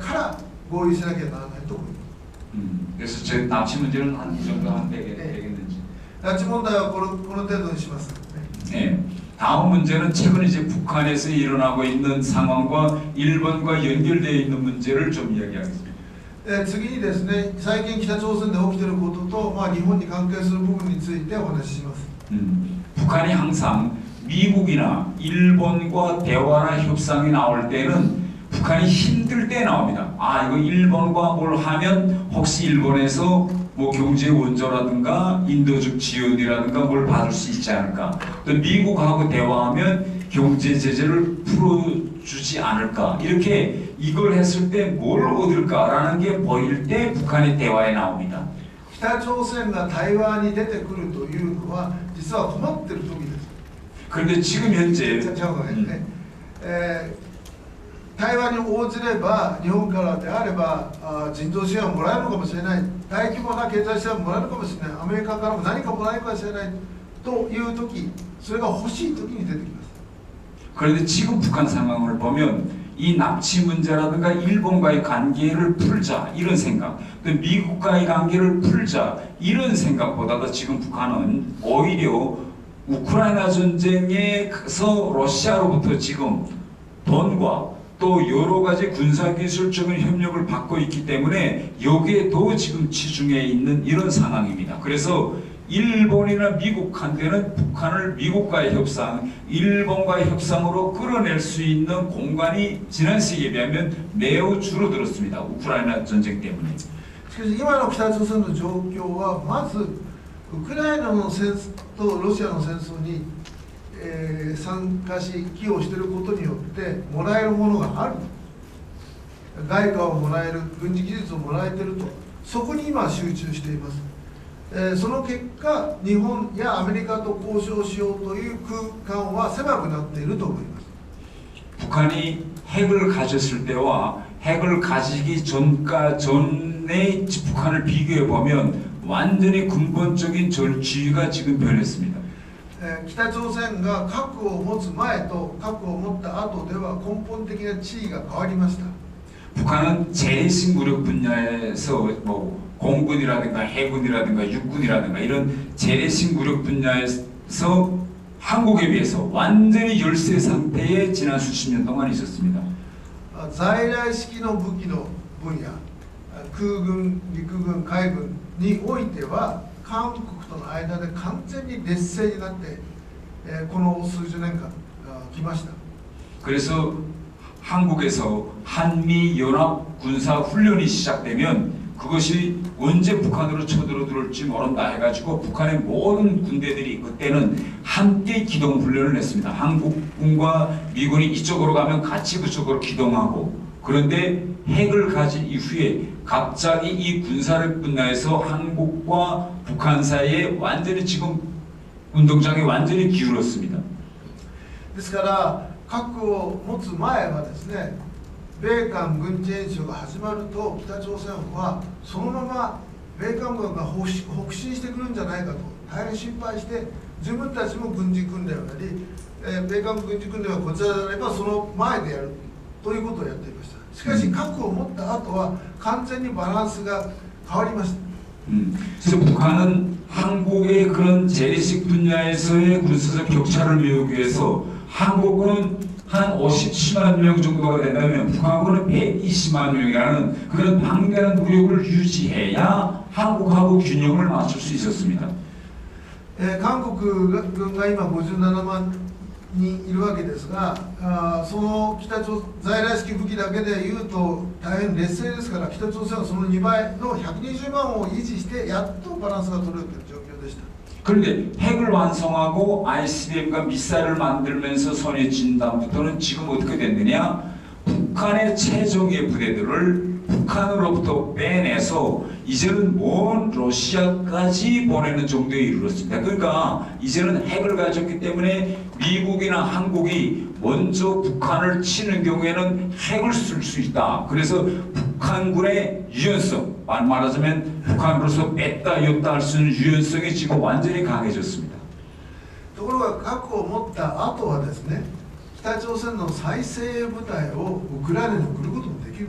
から合意しなきゃならないと思います。 그래서 제 납치 문제는 한 이 정도 하면 되겠는지. 拉致問題はこの程度にします。 네. 다음 문제는 최근 이제 북한에서 일어나고 있는 상황과 일본과 연결되어 있는 문제를 좀 이야기하겠습니다. 次にですね、最近北朝鮮で起きていることと、日本に関係する部分についてお話しします。 북한이 항상 미국이나 일본과 대화나 협상이 나올 때는 북한이 힘들 때 나옵니다. 이거 일본과 뭘 하면 혹시 일본에서 뭐 경제 원조라든가 인도적 지원이라든가 뭘 받을 수 있지 않을까? 또 미국하고 대화하면 경제 제재를 풀어주지 않을까? 이렇게 이걸 했을 때 뭘 얻을까라는 게 보일 때 북한의 대화에 나옵니다. 北朝鮮が対話に出てくるというのは実は困っている時です。 그런데 지금 현재 対話に応じれば日本からであれば人道支援をもらえるのかもしれない、大規模な経済支援をもらえるかもしれない、アメリカからも何かもらえるかもしれないという時、それが欲しい時に出てきます。 그런데 지금 북한 상황을 보면 이 납치 문제라든가 일본과의 관계를 풀자 이런 생각, 또 미국과의 관계를 풀자 이런 생각보다도 지금 북한은 오히려 우크라이나 전쟁에서 러시아로부터 지금 돈과 또 여러 가지 군사기술적인 협력을 받고 있기 때문에 여기에 더 지금 치중해 있는 이런 상황입니다. 그래서 일본이나 미국한테는 북한을 미국과의 협상, 일본과의 협상으로 끌어낼 수 있는 공간이 지난 시기에 비하면 매우 줄어들었습니다. 우크라이나 전쟁 때문에. しかし今の北朝鮮の状況はまずウクライナの戦争とロシアの戦争に参加し寄与していることによってもらえるものがある、外貨をもらえる、軍事技術をもらえていると、そこに今集中しています。その結果日本やアメリカと交渉しようという空間は狭くなっていると思います。 북한이 핵을 가졌을 때와 핵을 가지기 전에 북한을 비교해 보면 완전히 근본적인 지위가 지금 변했습니다. 北朝鮮が核を持つ前と核を持った後では根本的な地位が変わりました。 북한은 재래식 무력 분야에서 뭐 공군이라든가 해군이라든가 육군이라든가 이런 재래식 무력 분야에서 한국에 비해서 완전히 열세 상태에 지난 수십 년 동안 있었습니다. 在来式の武器の分野、空軍、陸軍、海軍においては韓国との間で完全に劣勢になって、この数十年間来ました。 그래서 한국에서 한미 연합 군사 훈련이 시작되면 그것이 언제 북한으로 쳐들어들을지 모른다 해가지고 북한의 모든 군대들이 그때는 함께 기동 훈련을 했습니다. 한국군과 미군이 이쪽으로 가면 같이 그쪽으로 기동하고, 그런데 핵을 가진 이후에 갑자기 이 군사력 분야에서 한국과 북한 사이에 완전히 지금 운동장이 완전히 기울었습니다. ですから核を持つ前はですね、米韓軍事演習が始まると北朝鮮はそのまま米韓軍が北進してくるんじゃないかと大変心配して、自分たちも軍事訓練をやり、米韓軍事訓練はこちらであればその前でやるということをやっていました。しかし核を持った後は完全にバランスが変わりました。 그래서 북한은 한국의 그런 재래식 분야에서의 군사적 격차를 메우기 위해서 한국은 한 57만 명 정도가 된다면 북한군은 120만 명이라는 그런 방대한 무력을 유지해야 한국하고 균형을 맞출 수 있었습니다. 韓国軍が今57万人いるわけですが、その北朝在来式武器だけでいうと大変劣勢ですから、北朝鮮はその2倍の120万を維持してやっとバランスが取れるという状況でした。 그런데 핵을 완성하고 ICBM과 미사일을 만들면서 손에 쥔 다음부터는 지금 어떻게 됐느냐? 북한의 최정예 부대들을 북한으로부터 빼내서 이제는 먼 러시아까지 보내는 정도에 이르렀습니다. 그러니까 이제는 핵을 가졌기 때문에 미국이나 한국이 먼저 북한을 치는 경우에는 핵을 쓸 수 있다. 그래서 북한군의 유연성, 말하자면 북한으로서 뺐다 였다 할 수 있는 유연성이 지금 완전히 강해졌습니다. ところが核を持った後はですね、北朝鮮の再生部隊をウクライナに送ることもできる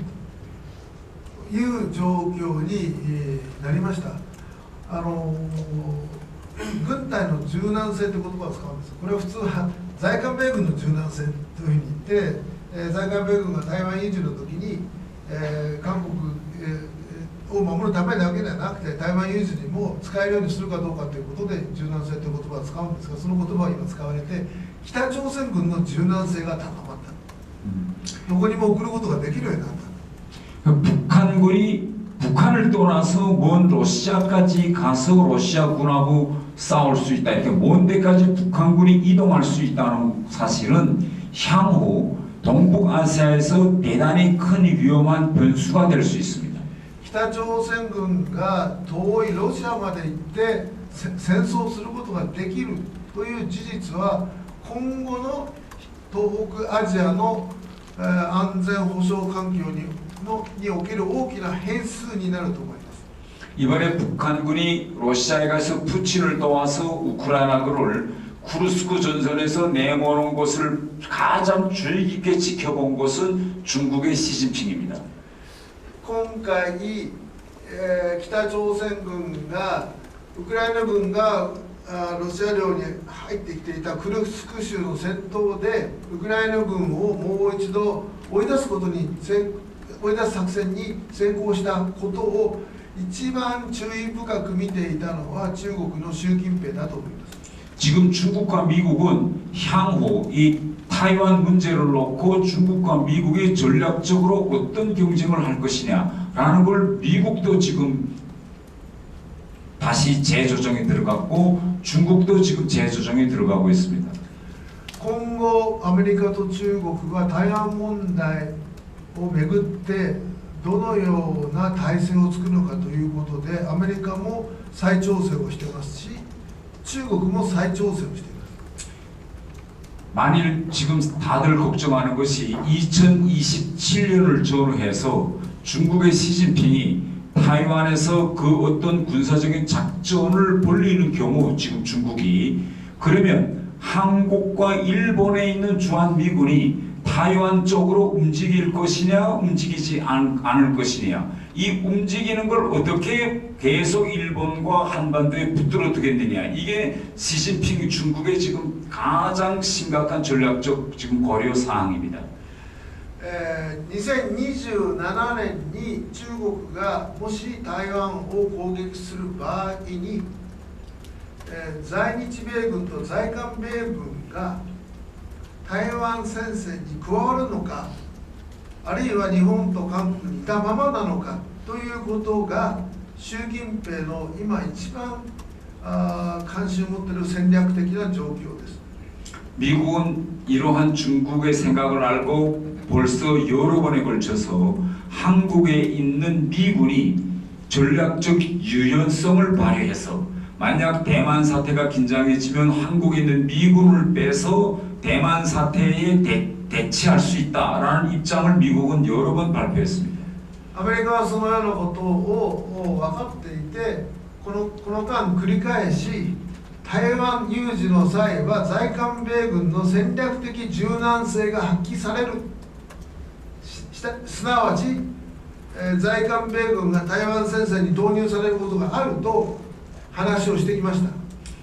という状況になりました。軍隊の柔軟性という言葉を使うんです。これは普通は在韓米軍の柔軟性というふうに言って、在韓米軍が台湾有事の時に、韓国、を守るためだけではなくて台湾有事にも使えるようにするかどうかということで柔軟性という言葉を使うんですが、その言葉は今使われて北朝鮮軍の柔軟性が高まった、どこにも送ることができるようになった。 북한군이 북한을 떠나서 먼 러시아까지 가서 러시아군하고 싸울 수 있다, 이렇게 먼 데까지 북한군이 이동할 수 있다는 사실은 향후 동북아시아에서 대단히 큰 위험한 변수가 될 수 있습니다. 北朝鮮軍が遠いロシアまで行って戦争することができるという事実は今後の東北アジアの安全保障環境における大きな変数になると思います。 이번에 북한군이 러시아에 가서 푸틴을 도와서 우크라이나를 쿠르스크 전선에서 내모는 것을 가장 주의 깊게 지켜본 것은 중국의 시진핑입니다. 今回、北朝鮮軍がウクライナ軍がロシア領に入ってきていたクルスク州の戦闘でウクライナ軍をもう一度追い出す作戦に成功したことを一番注意深く見ていたのは中国の習近平だと思います。 지금 중국과 미국은 향후 이 타이완 문제를 놓고 중국과 미국이 전략적으로 어떤 경쟁을 할 것이냐라는 걸 미국도 지금 다시 재조정에 들어갔고 중국도 지금 재조정에 들어가고 있습니다. 今後アメリカと中国が台湾問題をめぐってどのような体制を作るのかということでアメリカも再調整をしていますし中国も再調整をしています。 만일 지금 다들 걱정하는 것이 2027년을 전후해서 중국의 시진핑이 타이완에서 그 어떤 군사적인 작전을 벌이는 경우 지금 중국이 그러면 한국과 일본에 있는 주한미군이 타이완 쪽으로 움직일 것이냐 움직이지 않을 것이냐, 이 움직이는 걸 어떻게 계속 일본과 한반도에 붙들어 두겠느냐, 이게 시진핑 중국의 지금 가장 심각한 전략적 지금 고려 사항입니다. 2027年に中国がもし台湾を攻撃する場合に、在日米軍と在韓米軍が台湾戦線に加わるのか、あるいは日本と韓国にいたままなのかということが習近平の今一番関心を持っている戦略的な状況です。 미국은 이러한 중국의 생각을 알고 벌써 여러 번에 걸쳐서 한국에 있는 미군이 전략적 유연성을 발휘해서 만약 대만 사태가 긴장해지면 한국에 있는 미군을 빼서 대만 사태에 대치할 수 있다라는 입장을 미국은 여러 번 발표했습니다. アメリカはそのようなことを分かっていて、この間繰り返し台湾有事の際は在韓米軍の戦略的柔軟性が発揮される、すなわち、在韓米軍が台湾戦線に投入されることがあると話をしてきました。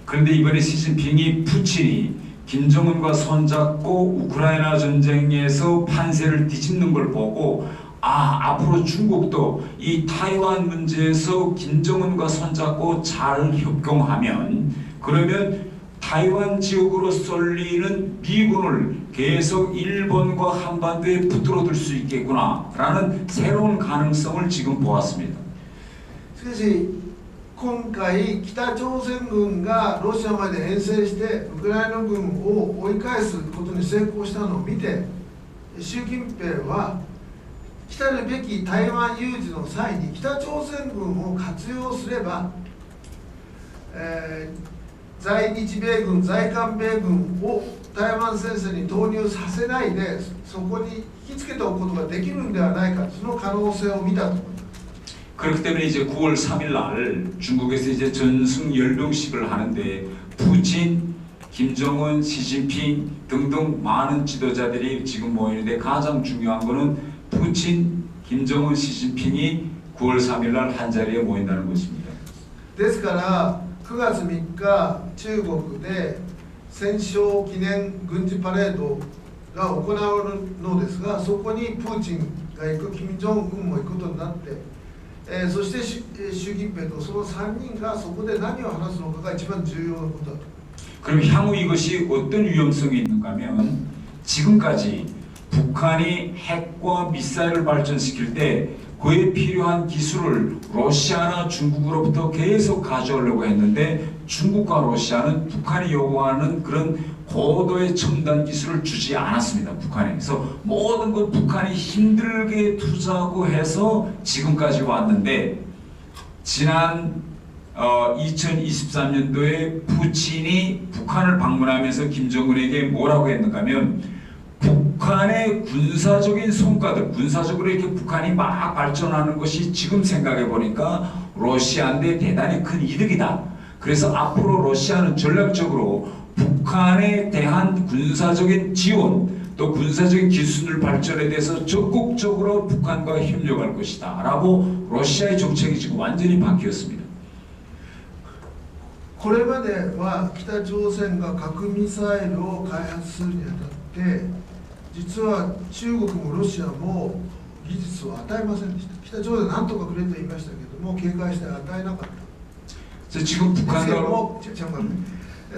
그런데 이번에 시진핑이 푸틴이 김정은과 손잡고 우크라이나 전쟁에서 판세를 뒤집는 걸 보고 앞으로 중국도 이 타이완 문제에서 김정은과 손잡고 잘 협동하면 그러면 타이완 지역으로 쏠리는 미군을 계속 일본과 한반도에 붙들어둘 수 있겠구나라는 새로운 가능성을 지금 보았습니다. しかし今回北朝鮮軍がロシアまで遠征してウクライナ軍を追い返すことに成功したのを見て、習近平は来たるべき台湾有事の際に北朝鮮軍を活用すれば、在日米軍在韓米軍を台湾戦線に投入させないでそこに引きつけておくことができるんではないか、その可能性を見たと思います。 그렇기 때문에 이제 9월 3일 날 중국에서 이제 전승 열병식을 하는데 푸틴, 김정은, 시진핑 등등 많은 지도자들이 지금 모이는데 가장 중요한 거는 푸틴, 김정은, 시진핑이 9월 3일 날 한 자리에 모인다는 것입니다. ですから9月3日中国で戦勝記念軍事パレードが行われるのですが、そこにプーチンが行く、金正恩も行くことになって、そして習近平とその3人がそこで何を話すのかが一番重要なことだと。 그럼 향후 이것이 어떤 위험성이 있는가 하면 지금까지 북한이 핵과 미사일을 발전시킬 때 그에 필요한 기술을 러시아나 중국으로부터 계속 가져오려고 했는데 중국과 러시아는 북한이 요구하는 그런 고도의 첨단 기술을 주지 않았습니다. 북한에. 그래서 모든 것 북한이 힘들게 투자하고 해서 지금까지 왔는데 지난 2023년도에 푸틴이 북한을 방문하면서 김정은에게 뭐라고 했는가 하면 북한의 군사적인 성과들, 군사적으로 이렇게 북한이 막 발전하는 것이 지금 생각해 보니까 러시아한테 대단히 큰 이득이다. 그래서 앞으로 러시아는 전략적으로 북한에 대한 군사적인 지원 또 군사적인 기술 발전에 대해서 적극적으로 북한과 협력할 것이다 라고 러시아의 정책이 지금 완전히 바뀌었습니다. これまでは北朝鮮が核ミサイルを開発するにあたって実は中国もロシアも技術を与えませんでした。北朝鮮なんとかくれと言いましたけども警戒して与えなかった。 지금 북한과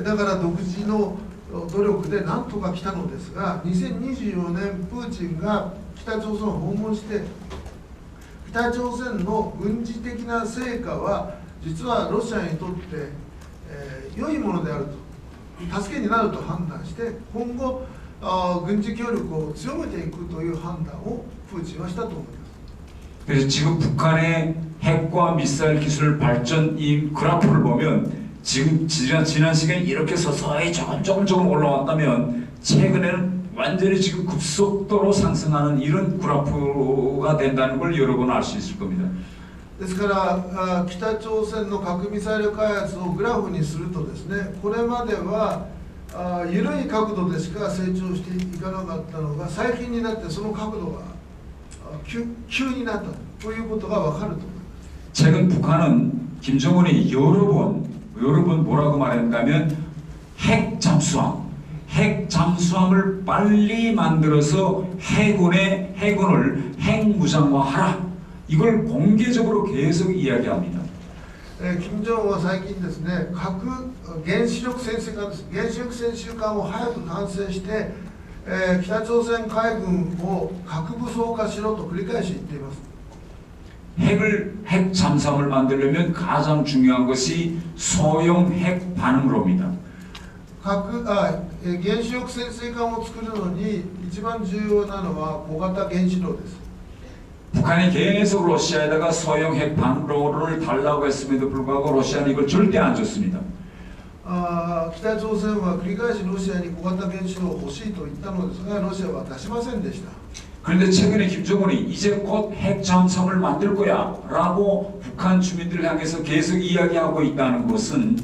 だから独自の努力でなんとか来たのですが、2024年プーチンが北朝鮮を訪問して北朝鮮の軍事的な成果は実はロシアにとって、良いものであると、助けになると判断して今後軍事協力を強めていくという判断をプーチンはしたと思います。 그래서 지금 북한의 핵과 미사일 기술 발전 이 그래프를 보면 지금 지난 시간에 이렇게 서서히 조금 올라왔다면 최근에는 완전히 지금 급속도로 상승하는 이런 그래프가 된다는 걸 여러분 알 수 있을 겁니다. ですから北朝鮮の核ミサイル開発をグラフにするとですね、これまでは緩い角度でしか成長していかなかったのが最近になってその角度が急になったということが分かると思います。 최근 북한은 김정은이 여러 번 뭐라고 말했는가 하면 핵 잠수함을 빨리 만들어서 해군을 핵무장화하라. 이걸 공개적으로 계속 이야기합니다. 金正恩は最近ですね、原子力潜水艦を早く完成して、北朝鮮海軍を核武装化しろと繰り返し言っています。 핵 잠수함을 만들려면 가장 중요한 것이 소형 핵 반응로입니다. 原子力潜水艦を作るのに一番重要なのは小型原子炉です。 북한이 계속 러시아에다가 소형 핵 반응로를 달라고 했음에도 불구하고 러시아는 이걸 절대 안 줬습니다. 北朝鮮は繰り返しロシアに小型原子炉を欲しいと言ったのですが、ロシアは出しませんでした。 그런데 최근에 김정은이 이제 곧 핵 잠수함을 만들 거야 라고 북한 주민들을 향해서 계속 이야기하고 있다는 것은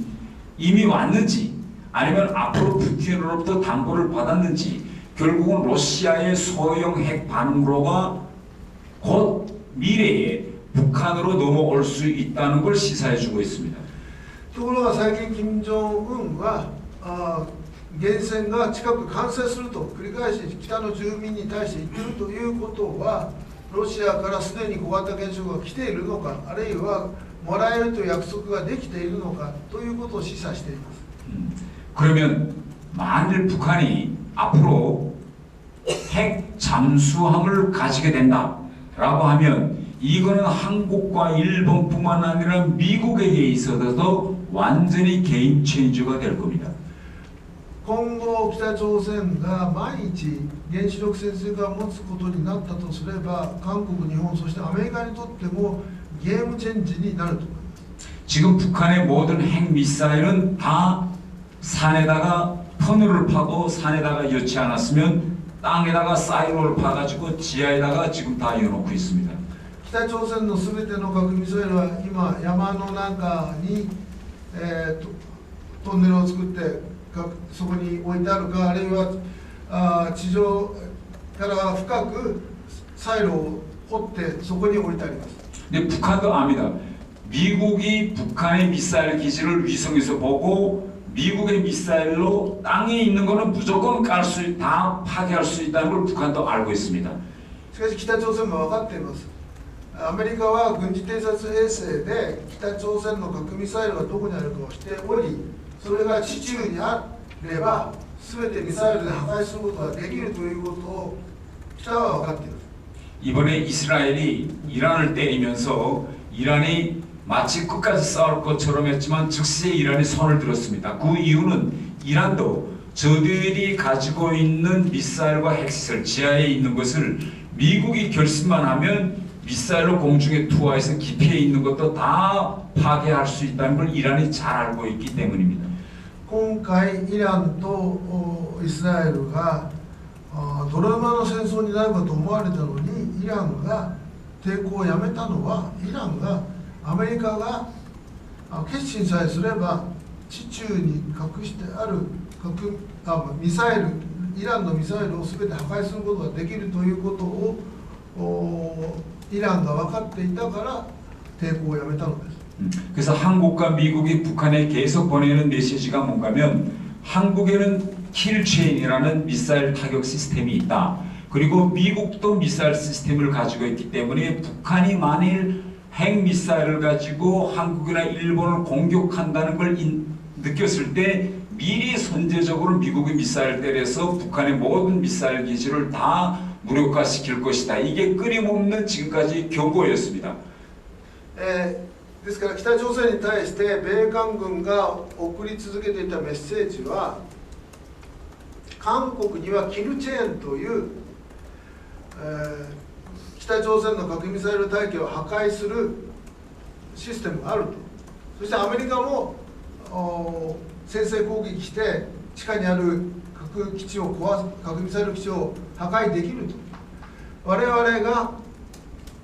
이미 왔는지 아니면 앞으로 북한으로부터 당부를 받았는지 결국은 러시아의 소형 핵 반응로가 곧 미래에 북한으로 넘어올 수 있다는 걸 시사해주고 있습니다. ところが最近金正恩は原潜が近く完成すると繰り返し北の住民に対して言っているということは、ロシアからすでに小型原子炉が来ているのか、あるいはもらえるという約束ができているのかということを示唆しています。 그러면 만일 북한이 앞으로 핵 잠수함을 가지게 된다라고 하면 이거는 한국과 일본뿐만 아니라 미국에게 있어서도 완전히 게임 체인저가 될 겁니다. 今後北朝鮮が毎日原子力潜水艦を持つことになったとすれば、韓国、日本、そしてアメリカにとってもゲームチェンジになると思います。 지금 북한의 모든 핵 미사일은 다 산에다가 터널을 파고 산에다가 여치 않았으면 땅에다가 사이로를 파가지고 지하에다가 지금 다 이어놓고 있습니다. 北朝鮮のすべての核ミサイルは今山の中に、トンネルを作ってそこに置いてあるか、あるいは地上から深くサイロを掘ってそこに置いてあります。 근데 북한도 압니다. 미국이 북한의 미사일 기지를 위성에서 보고 미국의 미사일로 땅에 있는 거는 무조건 다 파괴할 수 있다는 걸 북한도 알고 있습니다. しかし北朝鮮も分かっています。アメリカは軍事偵察衛星で北朝鮮の核ミサイルがどこにあるかをしており、それが地中にあれば全てミサイルで破壊することができるということを北は分かっています。 이번에 이스라엘이 이란을 때리면서 이란이 마치 끝까지 싸울 것처럼 했지만 즉시 이란이 손을 들었습니다. 그 이유는 이란도 저들이 가지고 있는 미사일과 핵시설 지하에 있는 것을 미국이 결심만 하면 미사일로 공중에 투하해서 깊이에 있는 것도 다 파괴할 수 있다는 걸 이란이 잘 알고 있기 때문입니다. 今回イランとイスラエルがドラマの戦争になるかと思われたのに、イランが抵抗をやめたのは、イランがアメリカが決心さえすれば地中に隠してあるミサイル、イランのミサイルを全て破壊することができるということをイランが分かっていたから抵抗をやめたのです。 그래서 한국과 미국이 북한에 계속 보내는 메시지가 뭔가면 한국에는 킬체인이라는 미사일 타격 시스템이 있다. 그리고 미국도 미사일 시스템을 가지고 있기 때문에 북한이 만일 핵 미사일을 가지고 한국이나 일본을 공격한다는 걸 느꼈을 때 미리 선제적으로 미국의 미사일 때려서 북한의 모든 미사일 기지를 다 무력화시킬 것이다. 이게 끊임없는 지금까지 경고였습니다. ですから北朝鮮に対して米韓軍が送り続けていたメッセージは、韓国にはキルチェーンという、北朝鮮の核ミサイル体系を破壊するシステムがあると。そしてアメリカも先制攻撃して地下にある核ミサイル基地を破壊できると。我々が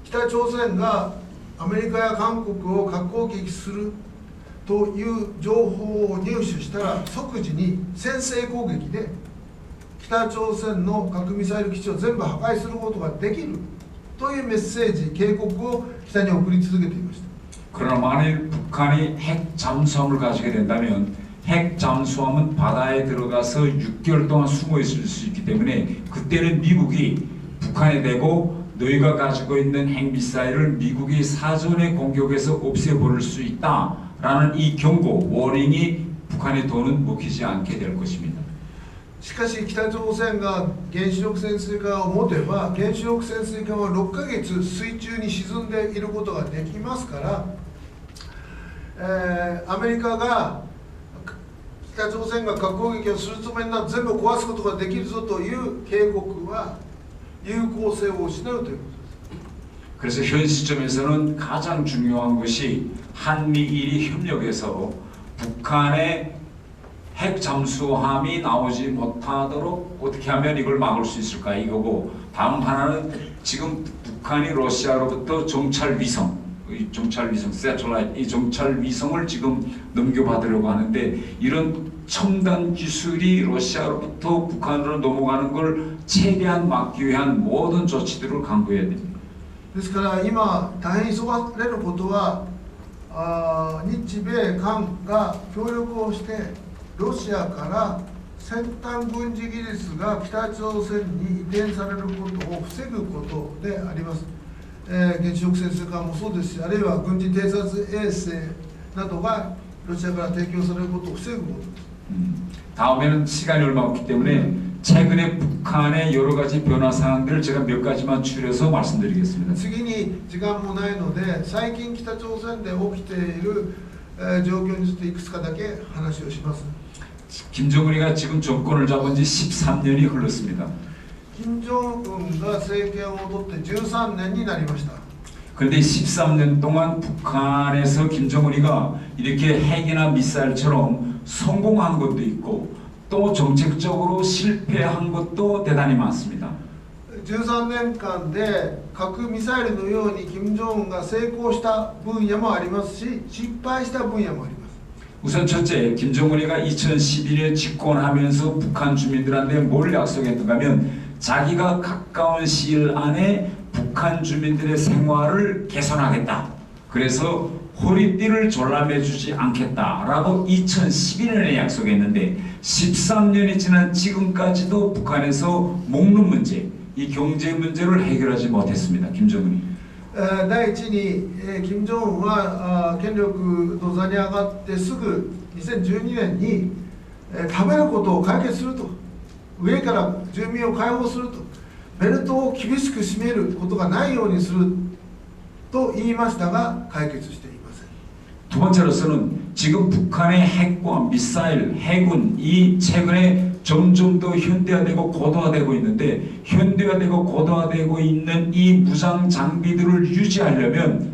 北朝鮮がアメリカや韓国を核攻撃するという情報を入手したら即時に先制攻撃で北朝鮮の核ミサイル基地を全部破壊することができるというメッセージ、警告を北に送り続けていました。 그러나 만일 북한이 핵 잠수함을 가지게 된다면 핵 잠수함은 바다에 들어가서 6개월 동안 숨어 있을 수 있기 때문에 그때는 미국이 북한에 대고 너희가 가지고 있는 핵미사일을 미국이 사전에 공격해서 없애버릴 수 있다라는 이 경고, 워닝이 북한의 돈은 먹히지 않게 될 것입니다. しかし北朝鮮が原子力潜水艦を持てば原子力潜水艦は6ヶ月水中に沈んでいることができますから、アメリカが北朝鮮が核攻撃をするつもりなら全部壊すことができるぞという警告は有効性を失うということです。 그래서 현 시점에서는 가장 중요한 것이 한미일이 협력해서 북한의 핵 잠수함이 나오지 못하도록 어떻게 하면 이걸 막을 수 있을까 이거고, 다음 하나는 지금 북한이 러시아로부터 정찰 위성 세틀라이트, 이 정찰 위성을 지금 넘겨받으려고 하는데 이런 첨단 기술이 러시아로부터 북한으로 넘어가는 걸 최대한 막기 위한 모든 조치들을 강구해야 됩니다. ですから今大変急がれることは日米韓が協力をしてロシアから先端軍事技術が北朝鮮に移転されることを防ぐことであります。原子力潜水艦もそうですし、あるいは軍事偵察衛星などがロシアから提供されることを防ぐことです。 다음에는 시간이 얼마 없기 때문에 최근에 북한의 여러 가지 변화 사항들을 제가 몇 가지만 추려서 말씀드리겠습니다. 次に時間もないので、最近北朝鮮で起きている状況についていくつかだけ話をします。 김정은이가 지금 정권을 잡은 지 13년이 흘렀습니다. 金正恩が政権を取って13年になりました。 그런데 13년 동안 북한에서 김정은이가 이렇게 핵이나 미사일처럼 성공한 것도 있고 또 정책적으로 실패한 것도 대단히 많습니다. 13年間で核ミサイルのように金正恩が成功した分野もありますし、失敗した分野もあります。 우선 첫째, 김정은이가 2012년 집권하면서 북한 주민들한테 뭘 약속했는가 하면 자기가 가까운 시일 안에 북한 주민들의 생활을 개선하겠다. 그래서 허리띠를 졸라매주지 않겠다라고 2012년에 약속했는데 13년이 지난 지금까지도 북한에서 먹는 문제, 이 경제 문제를 해결하지 못했습니다. 김정은이. 第一に、金正恩は権力の座に上がってすぐ2012年に、食べることを解決すると、上から住民を解放すると、ベルトを厳しく締めることがないようにすると言いましたが解決していません。 두 번째로서는 지금 북한의 핵과 미사일, 해군이 최근에 점점 더 현대화되고 고도화되고 있는데 현대화되고 고도화되고 있는 이 무장 장비들을 유지하려면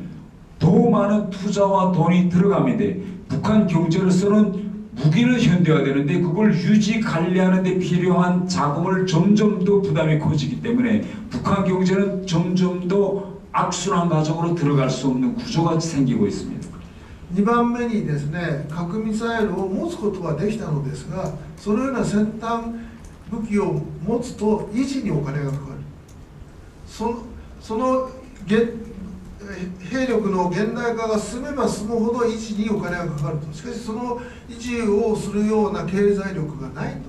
더 많은 투자와 돈이 들어갑니다. 북한 경제로서는 무기는 현대화되는데 그걸 유지 관리하는 데 필요한 자금을 점점 더 부담이 커지기 때문에 북한 경제는 점점 더 악순환 과정으로 들어갈 수 없는 구조가 생기고 있습니다. 2番目にですね、核ミサイルを持つことはできたのですが、そのような先端武器を持つと維持にお金がかかる。その兵力の現代化が進めば進むほど維持にお金がかかると。しかしその維持をするような経済力がない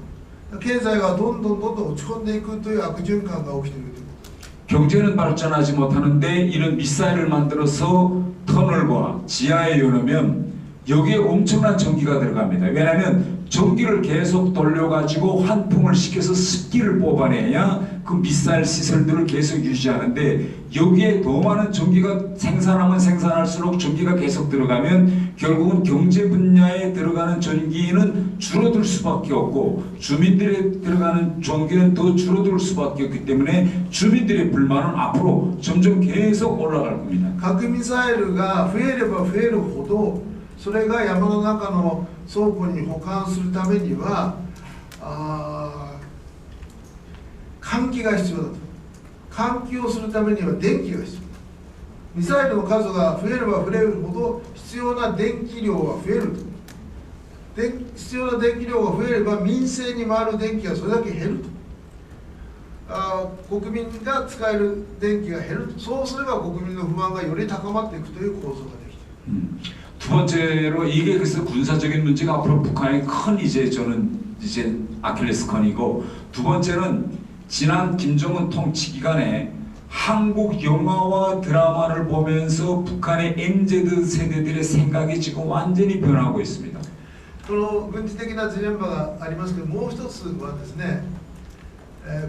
と。経済がどんどん落ち込んでいくという悪循環が起きているということです。 경제는 발전하지 못하는데 이런 미사일을 만들어서 터널과 지하에 열으면 여기에 엄청난 전기가 들어갑니다. 왜냐하면 전기를 계속 돌려가지고 환풍을 시켜서 습기를 뽑아내야 그 미사일 시설들을 계속 유지하는데 여기에 더 많은 전기가 생산하면 생산할수록 전기가 계속 들어가면 결국은 경제 분야에 들어가는 전기는 줄어들 수밖에 없고 주민들에 들어가는 전기는 더 줄어들 수밖에 없기 때문에 주민들의 불만은 앞으로 점점 계속 올라갈 겁니다. 核ミサイルが増えれば増えるほどそれが山の中の倉庫に保管するためには換気が必要だと。換気をするためには電気が必要だ。ミサイルの数が増えれば増えるほど必要な電気量は増えると。必要な電気量が増えれば民生に回る電気がそれだけ減ると。国民が使える電気が減ると。そうすれば国民の不満がより高まっていくという構造ができている。 두 번째로 이게 그래서 군사적인 문제가 앞으로 북한의 큰 이제 저는 이제 아킬레스건이고, 두 번째는 지난 김정은 통치 기간에 한국 영화와 드라마를 보면서 북한의 MZ 세대들의 생각이 지금 완전히 변하고 있습니다. この軍事的なジレンマがありますけど、もう一つはですね、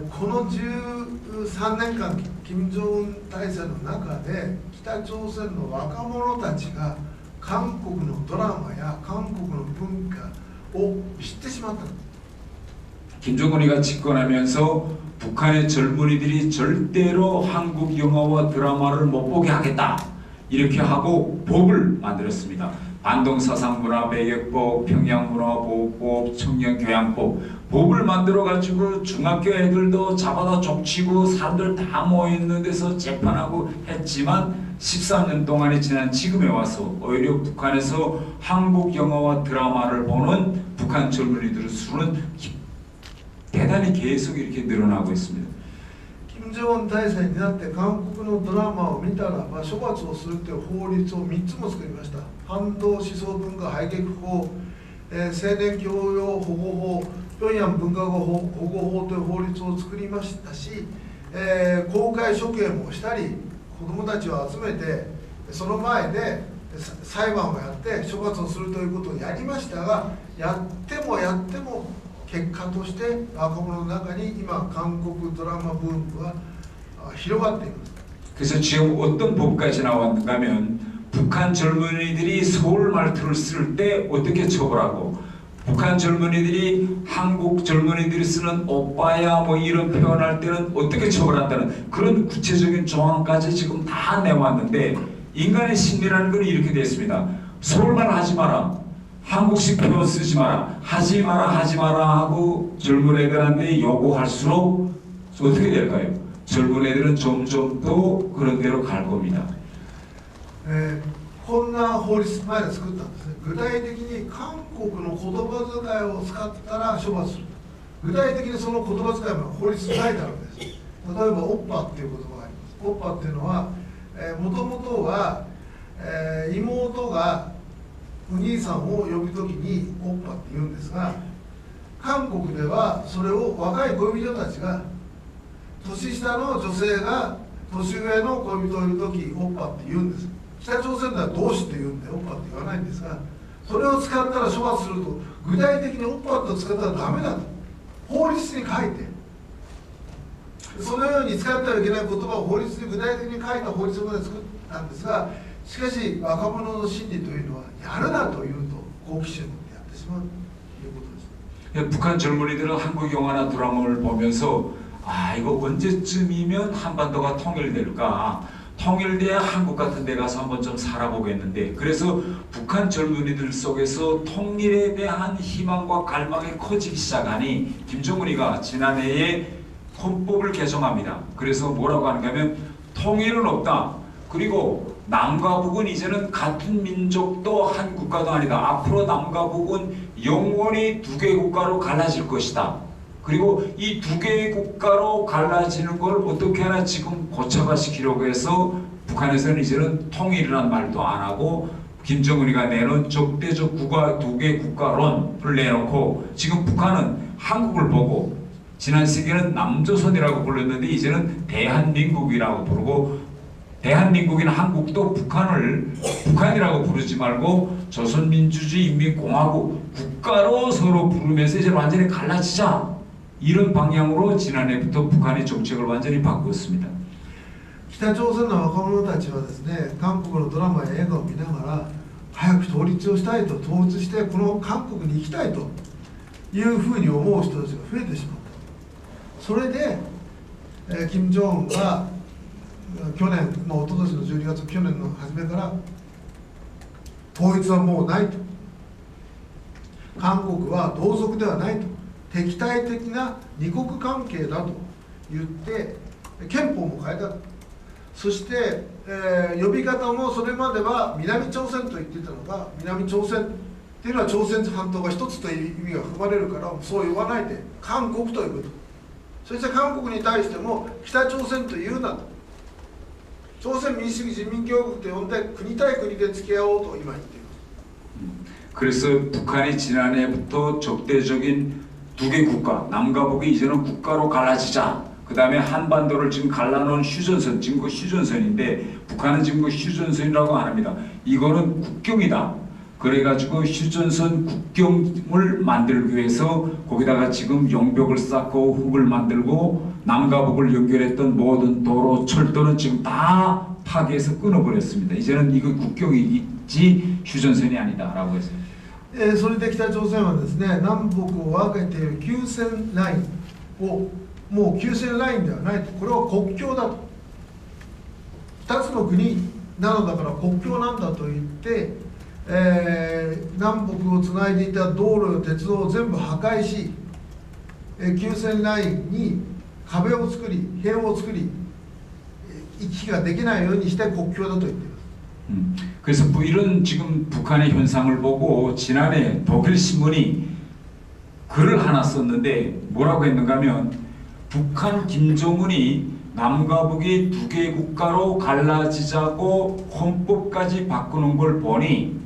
この13年間金正恩体制の中で北朝鮮の若者たちが韓国のドラマや韓国の文化を知ってしまった。 김정은이가 집권하면서 북한의 젊은이들이 절대로 한국 영화와 드라마를 못 보게 하겠다, 이렇게 하고 법을 만들었습니다. 반동사상문화배격법, 평양문화보호법, 청년교양법, 법을 만들어가지고 중학교 애들도 잡아다 족치고 사람들 다 모여있는 데서 재판하고 했지만 13년 동안이 지난 지금에 와서 오히려 북한에서 한국 영화와 드라마를 보는 북한 젊은이들의 수는 대단히 계속 이렇게 늘어나고 있습니다. 金正恩体制になって韓国のドラマを見たらば処罰をするという法律を3つも作りました。反動思想文化排撃法、青年教養保護法、平壌文化語保護法という法律を作りましたし、公開処刑もしたり、子どもたちを集めてその前で裁判をやって処罰をするということをやりましたが、やっても結果として若者の中に今韓国ドラマブームが広がっています。 그래서 지금 어떤 법까지 나왔는가 하면 북한 젊은이들이 서울 말투를 쓸 때 어떻게 처벌하고, 북한 젊은이들이 한국 젊은이들이 쓰는 오빠야 뭐 이런 표현할 때는 어떻게 처벌한다는 그런 구체적인 조항까지 지금 다 내왔는데, 인간의 심리라는 건 이렇게 되어 있습니다. 서울말 하지 마라, 한국식 표현 쓰지 마라, 하지 마라 하고 젊은 애들한테 요구할수록 어떻게 될까요? 젊은 애들은 점점 더 그런 데로 갈 겁니다. こんな法律前で作ったんですね。具体的に韓国の言葉遣いを使ったら処罰する。具体的にその言葉遣いも法律に書いてあるんです。例えばオッパっていう言葉があります。オッパっていうのはもともとは妹がお兄さんを呼ぶときにオッパって言うんですが、韓国ではそれを若い恋人たちが年下の女性が年上の恋人を呼ぶときオッパって言うんです。北朝鮮では同志って言うんでオッパって言わないんですが、それを使ったら処罰すると、具体的にオッパって使ったらダメだと法律に書いて、そのように使ってはいけない言葉を法律に具体的に書いた法律まで作ったんですが、しかし若者の心理というのはやるなというと好奇心を持ってやってしまうということです。 북한 젊은이들은 한국 영화나 드라마를 보면서 아 이거 언제쯤이면 한반도가 통일될까? 통일돼야 한국 같은 데 가서 한번 좀 살아보겠는데, 그래서 북한 젊은이들 속에서 통일에 대한 희망과 갈망이 커지기 시작하니 김정은이가 지난해에 헌법을 개정합니다. 그래서 뭐라고 하는가 하면 통일은 없다. 그리고 남과 북은 이제는 같은 민족도 한 국가도 아니다. 앞으로 남과 북은 영원히 두 개의 국가로 갈라질 것이다. 그리고 이 두 개의 국가로 갈라지는 걸 어떻게 하나 지금 고착화시키려고 해서 북한에서는 이제는 통일이라는 말도 안 하고 김정은이가 내놓은 적대적 국가 두 개 국가론을 내놓고, 지금 북한은 한국을 보고 지난 시기에는 남조선이라고 불렀는데 이제는 대한민국이라고 부르고, 대한민국인 한국도 북한을 북한이라고 부르지 말고 조선민주주의인민공화국 국가로 서로 부르면서 이제 완전히 갈라지자, 이런 방향으로 지난해부터 북한의 정책을 완전히 바꾸었습니다. 北朝鮮の若者たちはですね、韓国のドラマや映画を見ながら早く統一をしたいと、統一してこの韓国に行きたいというふうに思う人たちが増えてしまった。それで、金正恩が去年、一昨年の12月、去年の初めから統一はもうないと、韓国は同族ではないと、敵対的な二国関係だと言って憲法も変えた。そして、呼び方もそれまでは南朝鮮と言っていたのが、南朝鮮っていうのは朝鮮半島が一つという意味が含まれるから、そう呼ばないで韓国ということ。そして韓国に対しても北朝鮮というなと、朝鮮民主主義人民共和国と呼んで国対国で付き合おうと今言っています。 그래서 북한이 지난해부터 적대적인 두 개 국가, 남과 북이 이제는 국가로 갈라지자. 그 다음에 한반도를 지금 갈라놓은 휴전선, 지금 그 휴전선인데 북한은 지금 그 휴전선이라고 안 합니다. 이거는 국경이다. 그래가지고 휴전선 국경을 만들기 위해서 거기다가 지금 용벽을 쌓고 흙을 만들고 남과 북을 연결했던 모든 도로, 철도는 지금 다 파괴해서 끊어버렸습니다. 이제는 이거 국경이지 휴전선이 아니다라고 했어요. それで北朝鮮はですね、南北を分けている休戦ラインをもう休戦ラインではないと、これは国境だと、2つの国なのだから国境なんだと言って、南北をつないでいた道路や鉄道を全部破壊し、休戦ラインに壁を作り、塀を作り、行き来ができないようにして国境だと言っています。 그래서 이런 지금 북한의 현상을 보고 지난해 독일 신문이 글을 하나 썼는데 뭐라고 했는가 하면 북한 김정은이 남과 북이 두 개 국가로 갈라지자고 헌법까지 바꾸는 걸 보니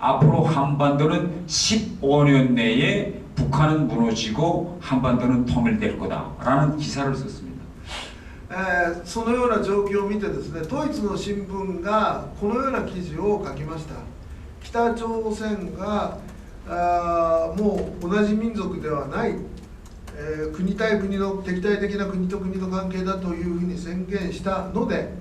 앞으로 한반도는 15년 내에 북한은 무너지고 한반도는 통일될 거다라는 기사를 썼습니다. そのような状況を見てですね、ドイツの新聞がこのような記事を書きました。北朝鮮がもう同じ民族ではない、国対国の敵対的な国と国の関係だというふうに宣言したので、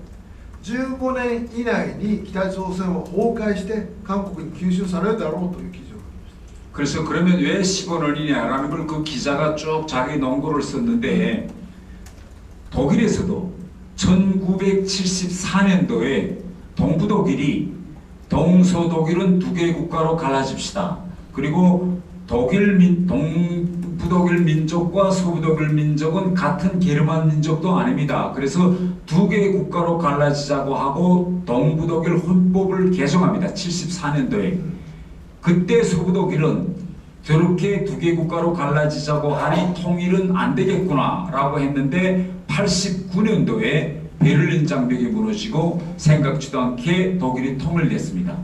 15年以内に北朝鮮は崩壊して韓国に吸収されるだろうという記事を書きました。 그래서 그러면 왜 15년이냐라는 걸 그 기자가 쭉 자기 논거를 썼는데 독일에서도 1974년도에 동부독일이 동서독일은 두 개의 국가로 갈라집시다. 그리고 동부독일 민족과 서부독일 민족은 같은 게르만 민족도 아닙니다. 그래서 두 개의 국가로 갈라지자고 하고 동부독일 헌법을 개정합니다. 74년도에. 그때 서부독일은 저렇게 두 개 국가로 갈라지자고 하니 통일은 안 되겠구나라고 했는데 89년도에 베를린 장벽이 무너지고 생각지도 않게 독일이 통일됐습니다.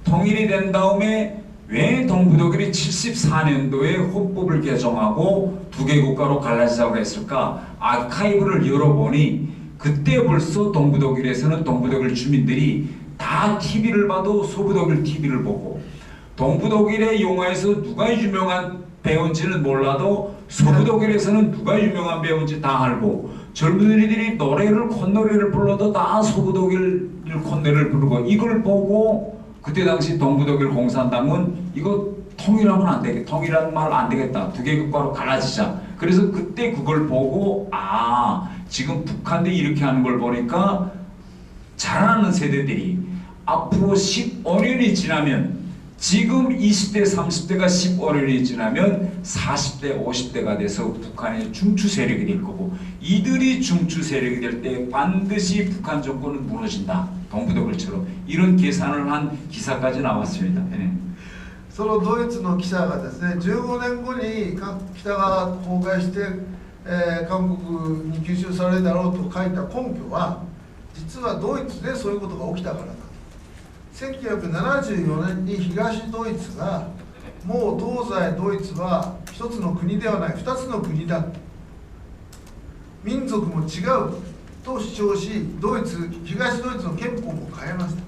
통일이 된 다음에 왜 동부독일이 74년도에 헌법을 개정하고 두 개 국가로 갈라지자고 했을까? 아카이브를 열어보니 그때 벌써 동부독일에서는 동부독일 주민들이 다 TV를 봐도 서부독일 TV를 보고 동부독일의 영화에서 누가 유명한 배우인지는 몰라도 서부독일에서는 누가 유명한 배우인지 다 알고 젊은이들이 노래를 콧노래를 불러도 다 서부독일 콧노래를 부르고 이걸 보고 그때 당시 동부독일 공산당은 이거 통일하면 안 되겠다. 통일하는 말 안 되겠다. 두 개 국가로 갈라지자. 그래서 그때 그걸 보고 아 지금 북한들이 이렇게 하는 걸 보니까 자라나는 세대들이 앞으로 15년이 지나면 지금 20대, 30대가 15년이 지나면 40대, 50대가 돼서 북한의 중추 세력이 될 거고 이들이 중추 세력이 될 때 반드시 북한 정권은 무너진다. 동부독일처럼 이런 계산을 한 기사까지 나왔습니다. 네. そのドイツの記者がですね、15年後に北が崩壊して、韓国に吸収されるだろうと書いた根拠は実はドイツでそういうことが起きたからだ。1974年に東ドイツがもう東西ドイツは一つの国ではない二つの国だ、民族も違うと主張し東ドイツの憲法も変えました。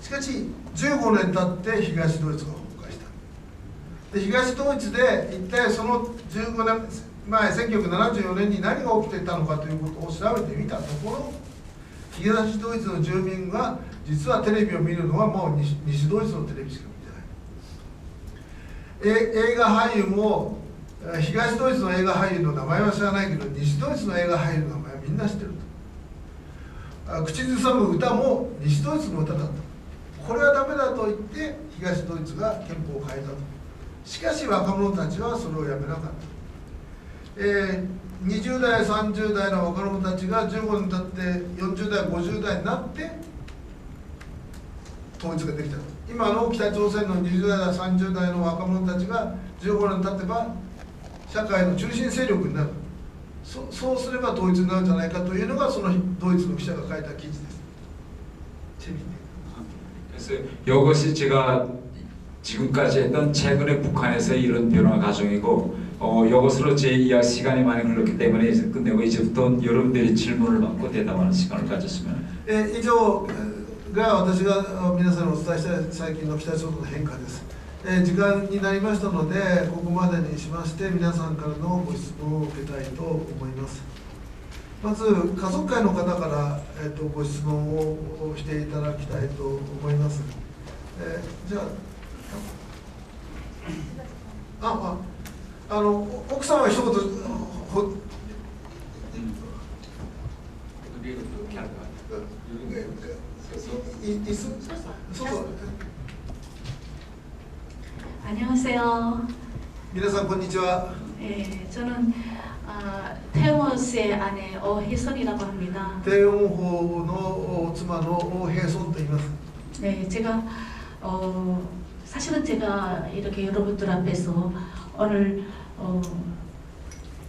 しかし15年経って東ドイツが崩壊した。で東ドイツで一体その15年前1974年に何が起きていたのかということを調べてみたところ、東ドイツの住民は実はテレビを見るのはもう西ドイツのテレビしか見てない。映画俳優も東ドイツの映画俳優の名前は知らないけど西ドイツの映画俳優の名前はみんな知ってると。口ずさむ歌も西ドイツの歌だと。これはダメだと言って東ドイツが憲法を変えたと。しかし若者たちはそれをやめなかった。20代30代の若者たちが15年経って40代50代になって統一ができた。今の北朝鮮の20代30代の若者たちが15年経てば社会の中心勢力になる。そうすれば統一になるんじゃないかというのがそのドイツの記者が書いた記事です。 그래서 이것이 제가 지금까지 했던 최근에 북한에서 이런 변화 과정이고 이것으로 제 이야기 시간이 많이 흘렀기 때문에 이제 끝내고 이제부터 여러분들이 질문을 받고 대답하는 시간을 가졌으면 以上が私が皆さんにお伝えした最近の北朝鮮の変化です。時間になりましたのでここまでにしまして皆さんからのご質問を受けたいと思います。まず家族会の方から、ご質問をしていただきたいと思います。じゃあ奥さんは一言안녕하세요. 皆さんこんにちは。 저는 태영호스의 아내 어혜선이라고 합니다. 태영호妻の오혜선と言います。 네, 제가 사실은 제가 이렇게 여러분들 앞에서 오늘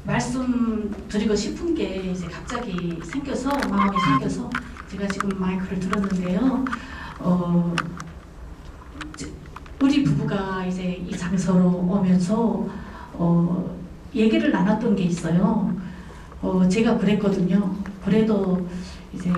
말씀드리고 싶은 게 이제 갑자기 생겨서 마음이 생겨서 제가 지금 마이크를 들었는데요. 우리 부부가 이제 이 장소로 오면서 얘기를 나눴던 게 있어요. 제가 그랬거든요. 그래도 이제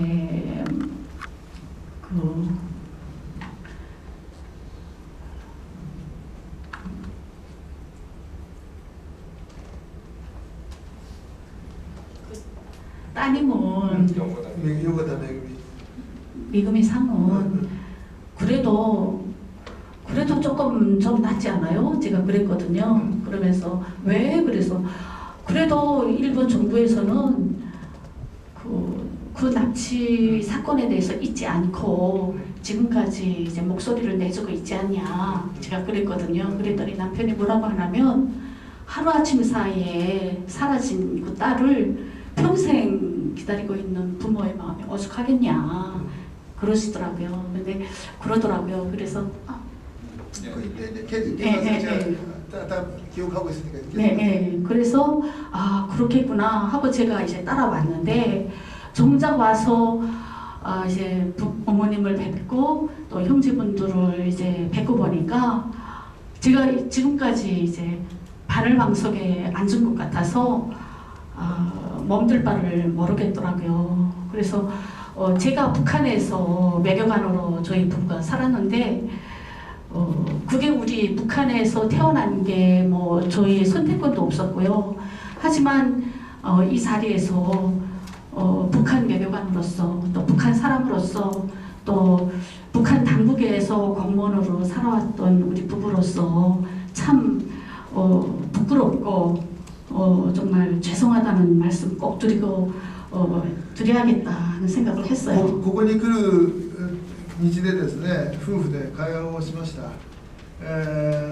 따님은 미금이 상은 그래도 조금 좀 낫지 않아요? 제가 그랬거든요. 그러면서 왜 그래서 그래도 일본 정부에서는 그 납치 사건에 대해서 잊지 않고 지금까지 이제 목소리를 내주고 있지 않냐 제가 그랬거든요. 그랬더니 남편이 뭐라고 하냐면 하루아침 사이에 사라진 그 딸을 평생 기다리고 있는 부모의 마음이 오죽하겠냐 그러시더라고요. 근데 그러더라고요. 그래서 기억하고 있으니까. 네, 그래서 그렇겠구나 하고 제가 이제 따라왔는데 정작 와서 이제 어머님을 뵙고 또 형제분들을 이제 뵙고 보니까 제가 지금까지 이제 바늘방석에 앉은 것 같아서 몸둘 바를 모르겠더라고요. 그래서 제가 북한에서 매교관으로 저희 부부가 살았는데 그게 우리 북한에서 태어난 게 뭐 저희 선택권도 없었고요. 하지만 이 자리에서 북한 외교관으로서 또 북한 사람으로서 또 북한 당국에서 공무원으로 살아왔던 우리 부부로서 참 부끄럽고 정말 죄송하다는 말씀 꼭 드려야겠다는 생각을 했어요. ここに来る道でですね、夫婦で会話をしました。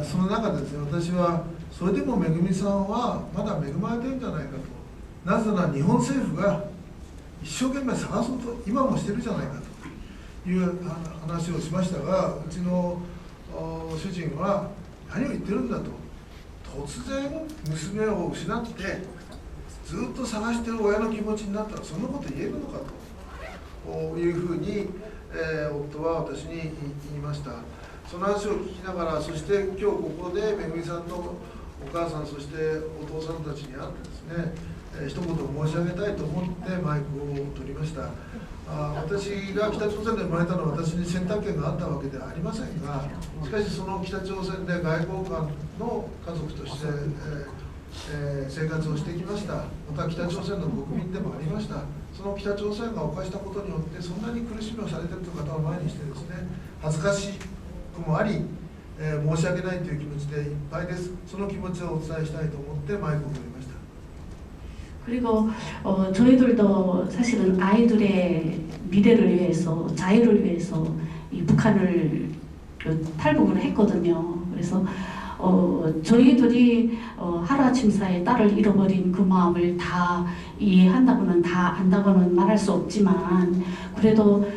その中でですね、私はそれでもめぐみさんはまだ恵まれてるんじゃないかと。なぜなら日本政府が一生懸命探そうと今もしてるじゃないかという話をしましたが、うちの主人は何を言ってるんだと。突然娘を失ってずっと探してる親の気持ちになったらそんなこと言えるのかというふうに夫は私に言いました。その話を聞きながら、そして今日ここでめぐみさんとお母さん、そしてお父さんたちに会ってですね、一言申し上げたいと思ってマイクを取りました。私が北朝鮮で生まれたのは私に選択権があったわけではありませんが、しかしその北朝鮮で外交官の家族として、生活をしてきました。また北朝鮮の国民でもありました。その北朝鮮が犯したことによってそんなに苦しみをされているという方を前にしてですね、恥ずかしくもあり、申し訳ないという気持ちでいっぱいです。その気持ちをお伝えしたいと思ってマイクを取りました。 그리고 저희들도 사실은 아이들의 미래를 위해서 자유를 위해서 이 북한을 탈북을 했거든요. 그래서 저희들이 하루아침사에 딸을 잃어버린 그 마음을 다 이해한다고는 다 안다고는 말할 수 없지만 그래도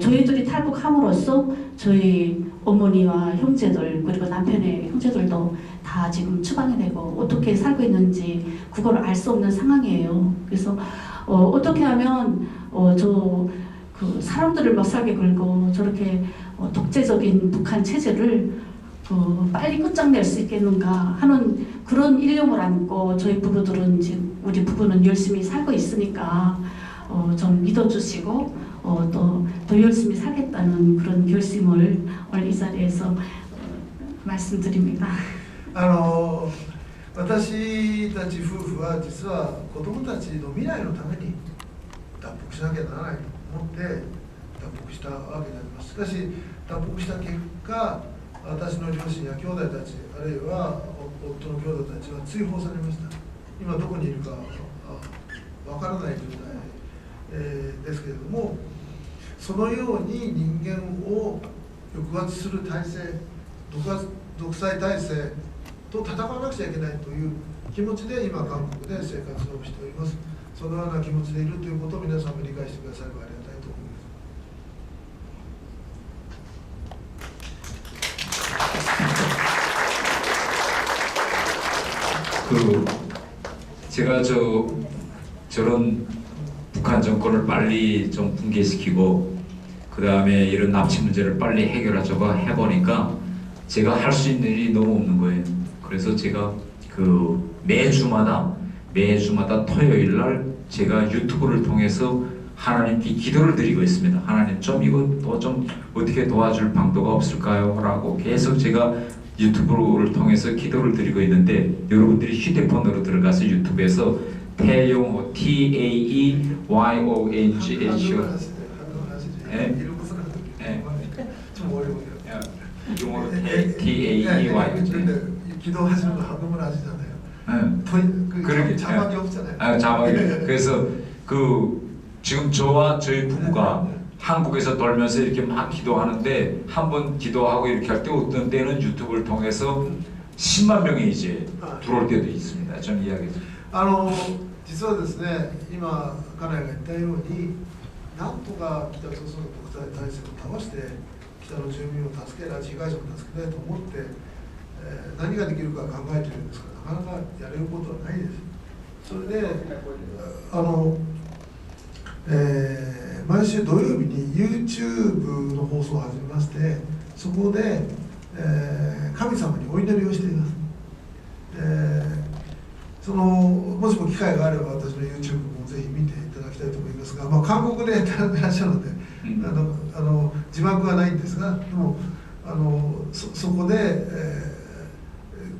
저희들이 탈북함으로써 저희 어머니와 형제들 그리고 남편의 형제들도 다 지금 추방이 되고 어떻게 살고 있는지 그걸 알 수 없는 상황이에요. 그래서 어떻게 하면 그 사람들을 못 살게 굴고 저렇게 독재적인 북한 체제를 빨리 끝장낼 수 있겠는가 하는 그런 일념을 안고 저희 부부들은 지금 우리 부부는 열심히 살고 있으니까 좀 믿어주시고 더 열심히 살겠다는 그런 결심을 오늘 이 자리에서 말씀드립니다. 私たち夫婦は実は子供たちの未来のために脱北しなきゃならないと思って脱北したわけであります。しかし脱北した結果、私の両親や兄弟たちあるいは夫の兄弟たちは追放されました。今どこにいるかわからない状態、ですけれども、そのように人間を抑圧する体制、独裁体制と戦わなくちゃいけないという気持ちで今韓国で生活をしております。そのような気持ちでいるということを皆さんも理解してくださればありがたいと思います。 제가 저런 북한 정권을 빨리 좀 붕괴시키고 그 다음에 이런 납치 문제를 빨리 해결하자고 해보니까 제가 할 수 있는 일이 너무 없는 거예요. 그래서 제가 그 매주마다 토요일 날 제가 유튜브를 통해서 하나님께 기도를 드리고 있습니다. 하나님 좀 이거 좀 어떻게 도와줄 방도가 없을까요? 라고 계속 제가 유튜브를 통해서 기도를 드리고 있는데 여러분들이 휴대폰으로 들어가서 유튜브에서 태용호 TAEYONGHO 영어로 TAEY 기도하시는 거 한국말 아시잖아요. 그러게 자막이 없잖아요. 자막이 그래서 지금 저와 저희 부부가 한국에서 돌면서 이렇게 막 기도하는데 한번 기도하고 이렇게 할 때 어떤 때는 유튜브를 통해서 10만 명이 이제 들어올 때도 있습니다. 좀 이야기해 주세요. 実はですね、今家内が言ったように、なんとか北朝鮮の国際体制を倒して北の住民を助け、拉致被害者を助けたいと思って、何ができるか考えているんですから、なかなかやれることはないです。それで毎週土曜日に YouTube の放送を始めまして、そこで、神様にお祈りをしています。もしも機会があれば私の YouTube もぜひ見ていただきたいと思いますが、韓国でやってらっしゃるので、字幕はないんですが、でもそこで、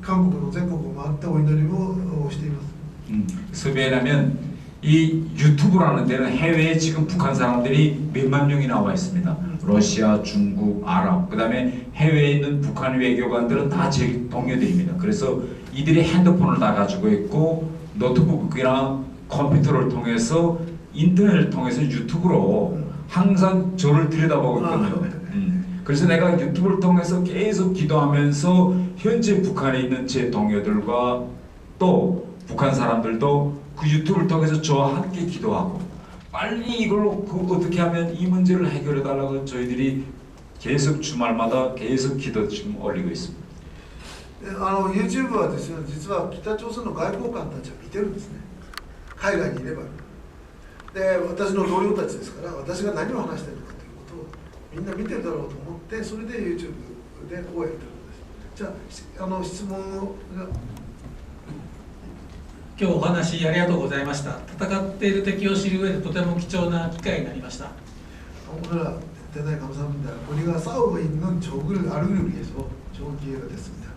韓国の全国を回ってお祈りをしています。 왜냐하면 이 유튜브라는 데는 해외에 지금 북한 사람들이 몇만 명이 나와 있습니다. 러시아, 중국, 아랍, 그 다음에 해외에 있는 북한 외교관들은 다 제 동료들입니다. 그래서 이들이 핸드폰을 다 가지고 있고 노트북이랑 컴퓨터를 통해서 인터넷을 통해서 유튜브로 항상 저를 들여다보고 있거든요. 그래서 내가 유튜브를 통해서 계속 기도하면서 현재 북한에 있는 제 동료들과 또 북한 사람들도 그 유튜브를 통해서 저와 함께 기도하고 빨리 이걸로 어떻게 하면 이 문제를 해결해 달라고 저희들이 계속 주말마다 계속 기도 지금 올리고 있습니다. YouTube はですね、実は北朝鮮の外交官たちは見てるんですね。海外にいれば。で、私の同僚たちですから、私が何を話しているのかということをみんな見てるだろうと思って、それで YouTube でこうやってるんです。じゃあ、質問を。今日お話ありがとうございました。戦っている敵を知る上でとても貴重な機会になりました。 오늘 대단히 감사합니다. 우리가 싸우고 있는 적을 알기 위해서 좋은 기회가 됐습니다.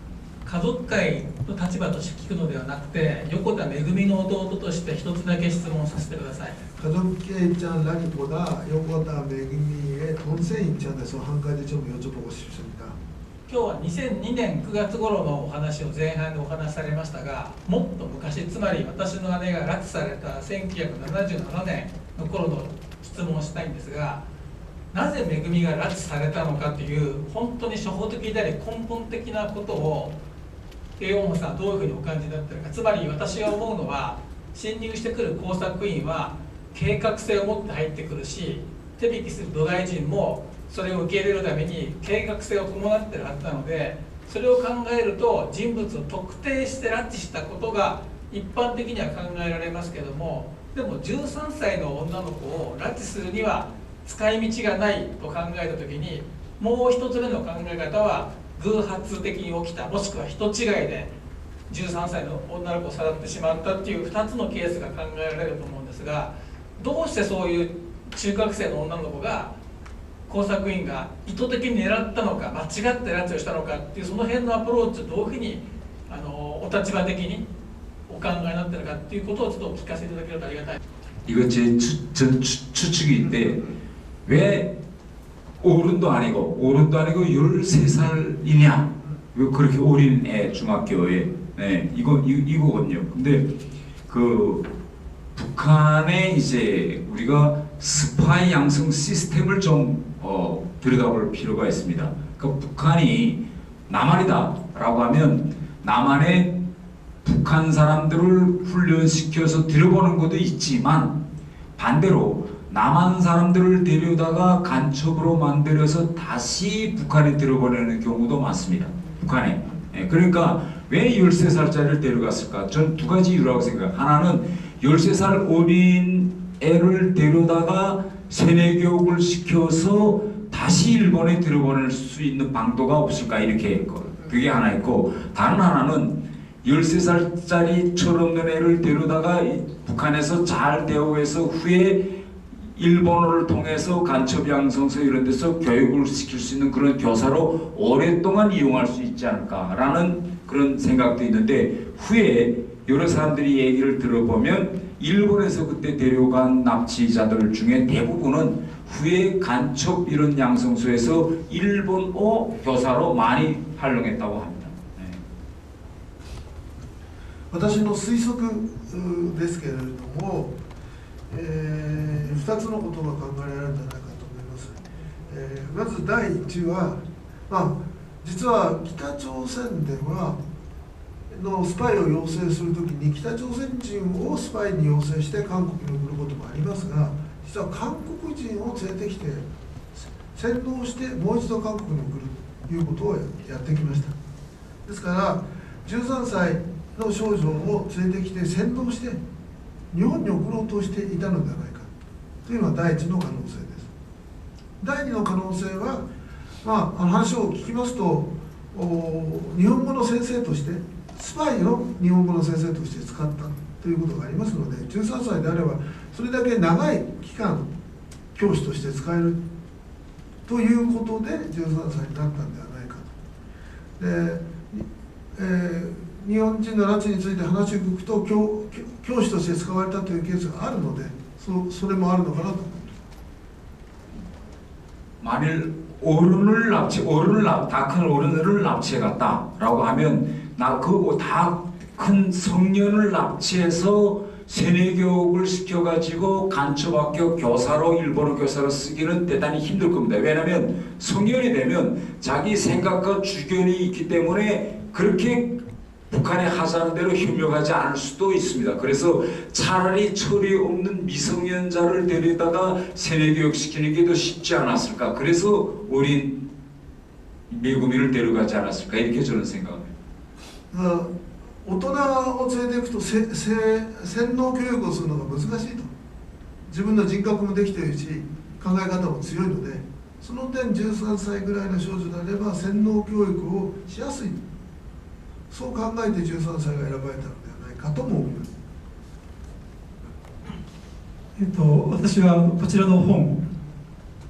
家族会の立場として聞くのではなくて、横田めぐみの弟として一つだけ質問させてください。 가족의 입장라기보다 요거다 매기미의 동생 입장에서 한 가지 좀 여쭤보고 싶습니다. 今日は2002年9月頃のお話を前半でお話しされましたが、もっと昔、つまり私の姉が拉致された1977年の頃の質問をしたいんですが、なぜめぐみが拉致されたのかという本当に初歩的であり根本的なことをテ・ヨンホさんはどういうふうにお感じになっているか。つまり私が思うのは、侵入してくる工作員は計画性を持って入ってくるし、手引きする土台人もそれを受け入れるために計画性を伴っているはずなので、それを考えると人物を特定して拉致したことが一般的には考えられますけども、でも13歳の女の子を拉致するには使い道がないと考えた時に、もう一つ目の考え方は偶発的に起きた、もしくは人違いで13歳の女の子をさらってしまったっていう2つのケースが考えられると思うんですが、どうしてそういう中学生の女の子が工作員が意図的に狙ったのか、間違って拉致をしたのかっていう、その辺のアプローチをどういうふうにお立場的にお考えになってるかっていうことをちょっとお聞かせいただけるとありがたい。 이거 전 추측인데 왜 어른도 아니고 13살이냐, 왜 그렇게 어린 애 중학교에, 네, 이거거든요. 근데 그 북한의 이제 우리가 스파이 양성 시스템을 좀 들여다볼 필요가 있습니다. 그러니까 북한이 남한이다라고 하면 남한의 북한 사람들을 훈련시켜서 들여보는 것도 있지만, 반대로 남한 사람들을 데려다가 간첩으로 만들어서 다시 북한에 들여보내는 경우도 많습니다. 북한에. 그러니까 왜 13살짜리를 데려갔을까? 전 두 가지 이유라고 생각해요. 하나는 13살 어린 애를 데려다가 세뇌교육을 시켜서 다시 일본에 들여보낼 수 있는 방도가 없을까, 이렇게 그게 하나 있고, 다른 하나는 13살짜리 철없는 애를 데려다가 북한에서 잘 대우해서 후에 일본어를 통해서 간첩 양성소 이런 데서 교육을 시킬 수 있는 그런 교사로 오랫동안 이용할 수 있지 않을까라는 그런 생각도 있는데, 후에 여러 사람들이 얘기를 들어보면 일본에서 그때 데려간 납치자들 중에 대부분은 후에 간첩 이런 양성소에서 일본어 교사로 많이 활용했다고 합니다. 私の推測ですけれども、2つのことが考えられるんじゃないかと思います。まず第一は、実は北朝鮮ではのスパイを養成するときに北朝鮮人をスパイに養成して韓国に送ることもありますが、実は韓国人を連れてきて洗脳してもう一度韓国に送るということをやってきました。ですから13歳の少女を連れてきて洗脳して日本に送ろうとしていたのではないかというのが第一の可能性です。第二の可能性は、話を聞きますと、日本語の先生としてスパイの日本語の先生として使ったということがありますので、13歳であればそれだけ長い期間教師として使えるということで13歳になったんではないかと。で、日本人の拉致について話を聞くと 教師として使われたというケースがあるので、それもあるのかなと思います。 만일 다 큰 어른을 납치해갔다라고 하면 그 다 큰 성년을 납치해서 세뇌교육을 시켜가지고 간첩학교 교사로, 일본어 교사로 쓰기는 대단히 힘들 겁니다. 왜냐하면 성년이 되면 자기 생각과 주견이 있기 때문에 그렇게 북한에 하자는 대로 협력하지 않을 수도 있습니다. 그래서 차라리 철이 없는 미성년자를 데려다가 세뇌교육 시키는 게 더 쉽지 않았을까. 그래서 어린 미국인을 데려가지 않았을까, 이렇게 저는 생각합니다. 大人を連れていくと洗脳教育をするのが難しいと。自分の人格もできているし考え方も強いので、その点13歳ぐらいの少女であれば洗脳教育をしやすい、そう考えて13歳が選ばれたのではないかとも思います。私はこちらの本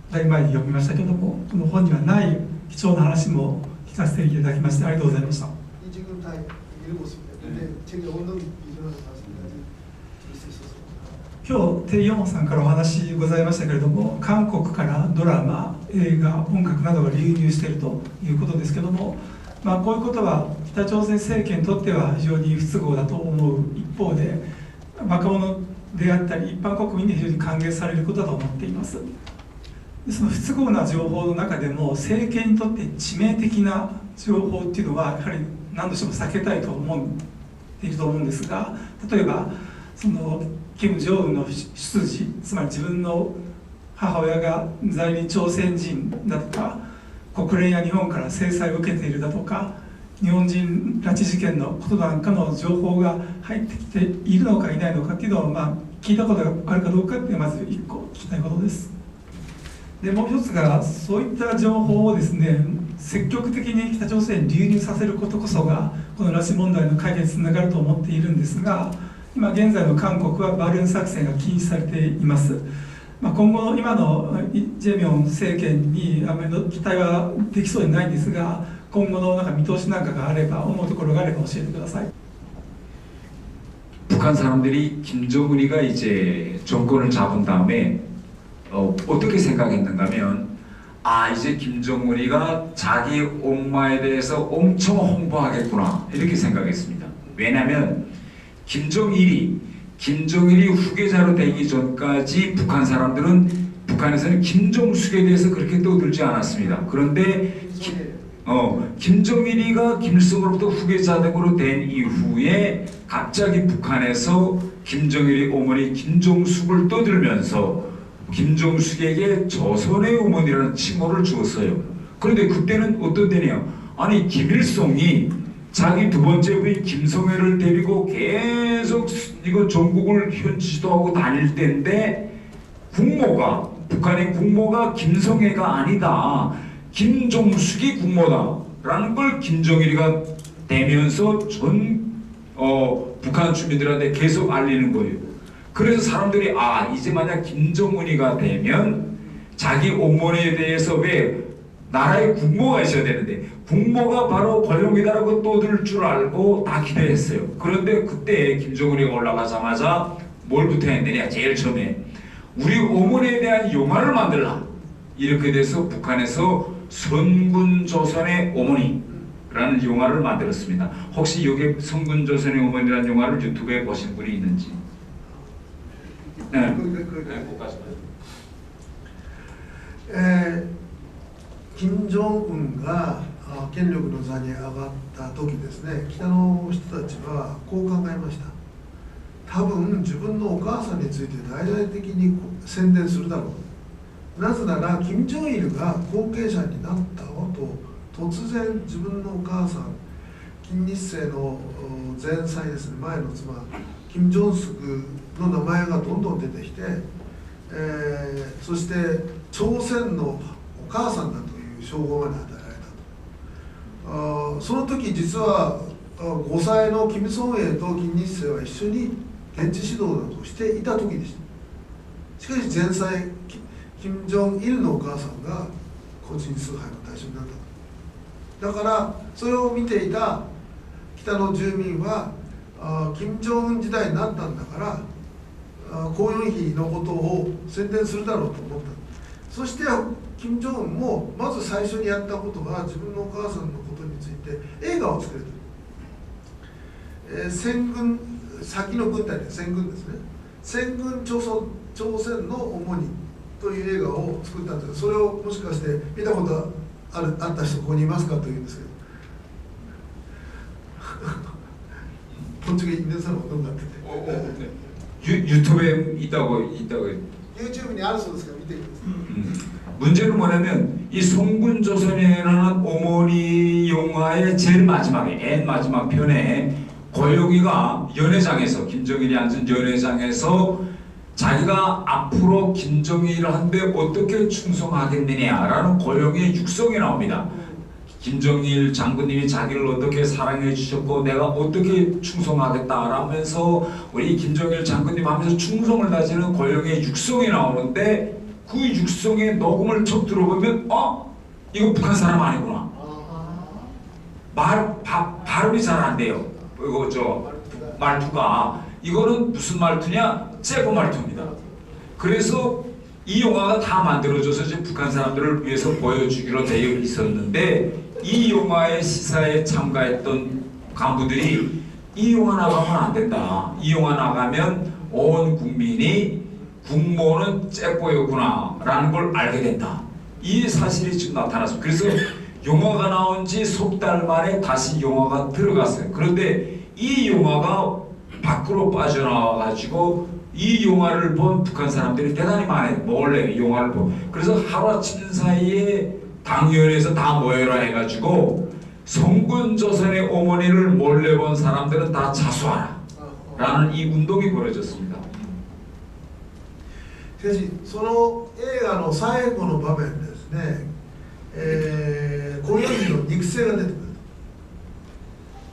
だいぶ前に読みましたけども、この本にはない貴重な話も聞かせていただきましてありがとうございました。今日テイ・ヨンさんからお話ございましたけれども、韓国からドラマ、映画、音楽などが流入しているということですけども、こういうことは北朝鮮政権にとっては非常に不都合だと思う一方で、若者であったり一般国民に非常に歓迎されることだと思っています。その不都合な情報の中でも政権にとって致命的な情報っていうのはやはり何としても避けたいと思っていると思うんですが、例えばその金正恩の出自、つまり自分の母親が在日朝鮮人だとか、国連や日本から制裁を受けているだとか、日本人拉致事件のことなんかの情報が入ってきているのかいないのかっていうのを、聞いたことがあるかどうかっていうのがまず1個聞きたいことです。でもう一つが、そういった情報をですね、積極的に北朝鮮に流入させることこそがこの拉致問題の解決につながると思っているんですが、今現在の韓国はバルーン作戦が禁止されています。今後の今のイ・ジェミョン政権にあまりの期待はできそうにないんですが、今後の見通しなんかがあれば、思うところがあれば教えてください。 북한 사람들이 김정은이가 이제 정권을 잡은 다음에 어떻게 생각했는가면, 아, 이제 김정은이가 자기 엄마에 대해서 엄청 홍보하겠구나, 이렇게 생각했습니다. 왜냐하면 김정일이 후계자로 되기 전까지 북한 사람들은, 북한에서는 김정숙에 대해서 그렇게 떠들지 않았습니다. 그런데 김정일이가 김일성으로부터 후계자등으로 된 이후에 갑자기 북한에서 김정일의 어머니 김정숙을 떠들면서 김정숙에게 조선의 어머니라는 칭호를 주었어요. 그런데 그때는 어떤 때냐? 아니, 김일성이 자기 두 번째 부인 김성애를 데리고 계속 이거 전국을 현지지도하고 다닐 때인데, 국모가, 북한의 국모가 김성애가 아니다, 김정숙이 국모다라는 걸 김정일이가 되면서 전 북한 주민들한테 계속 알리는 거예요. 그래서 사람들이, 아, 이제 만약 김정은이가 되면 자기 어머니에 대해서, 왜 나라에 국모가 있어야 되는데 국모가 바로 권력이다라고 떠들 줄 알고 다 기대했어요. 그런데 그때 김정은이가 올라가자마자 뭘부터 했느냐? 제일 처음에 우리 어머니에 대한 영화를 만들라, 이렇게 돼서 북한에서 선군조선의 어머니라는 영화를 만들었습니다. 혹시 여기 선군조선의 어머니라는 영화를 유튜브에 보신 분이 있는지? 네. 김정은が権力の座に上がった時ですね、北の人たちはこう考えました。多分自分のお母さんについて大々的に宣伝するだろう。なぜなら金正日が後継者になった後、突然自分のお母さん、金日成の前妻ですね、前の妻金正淑の名前がどんどん出てきて、そして朝鮮のお母さんだという称号まで与えられたと。その時実は5歳の金正英と金日成は一緒に現地指導などをしていた時でした。しかし前妻金正日のお母さんが個人崇拝の対象になったと。だからそれを見ていた北の住民は、金正恩時代になったんだから黄四妃のことを宣伝するだろうと思った。そして金正恩もまず最初にやったことは、自分のお母さんのことについて映画を作れと。戦軍、先の軍隊で戦軍ですね、戦軍朝鮮の主にという映画を作ったんですけど、それをもしかして見たことあった人ここにいますかというんですけど도중에 있는 사람 어떤 것 같은데? 유튜브에 있다고 유튜브에 알았으니까 밑에 문제는 뭐냐면, 이 송군조선이라는 어머니 영화의 제일 마지막에, 맨 마지막 편에 고영이가 연회장에서, 김정일이 앉은 연회장에서 자기가 앞으로 김정일한테 어떻게 충성하겠느냐라는 고영의 육성이 나옵니다. 김정일 장군님이 자기를 어떻게 사랑해 주셨고 내가 어떻게 충성하겠다라면서 우리 김정일 장군님 하면서 충성을 다지는 고영의 육성이 나오는데, 그 육성의 녹음을 척 들어보면 이거 북한 사람 아니구나. 발음이 잘 안 돼요. 이거 말투가, 이거는 무슨 말투냐? 째고 말투입니다. 그래서 이 영화가 다 만들어져서 이제 북한 사람들을 위해서 보여주기로 되어 있었는데, 이 영화의 시사에 참가했던 간부들이 이 영화 나가면 안 된다, 이 영화 나가면 온 국민이 국모는 째꼬였구나 라는 걸 알게 된다, 이 사실이 지금 나타났습니다. 그래서 영화가 나온 지 석 달 만에 다시 영화가 들어갔어요. 그런데 이 영화가 밖으로 빠져나와가지고 이 영화를 본 북한 사람들이 대단히 많아요. 몰래 영화를 본. 그래서 하루아침 사이에 당위원회에서 다 모여라 해가지고 성군조선의 어머니를 몰래 본 사람들은 다 자수하라 라는 이 운동이 벌어졌습니다. しかしその映画の最後の場面でですね、公用人の肉声が出てく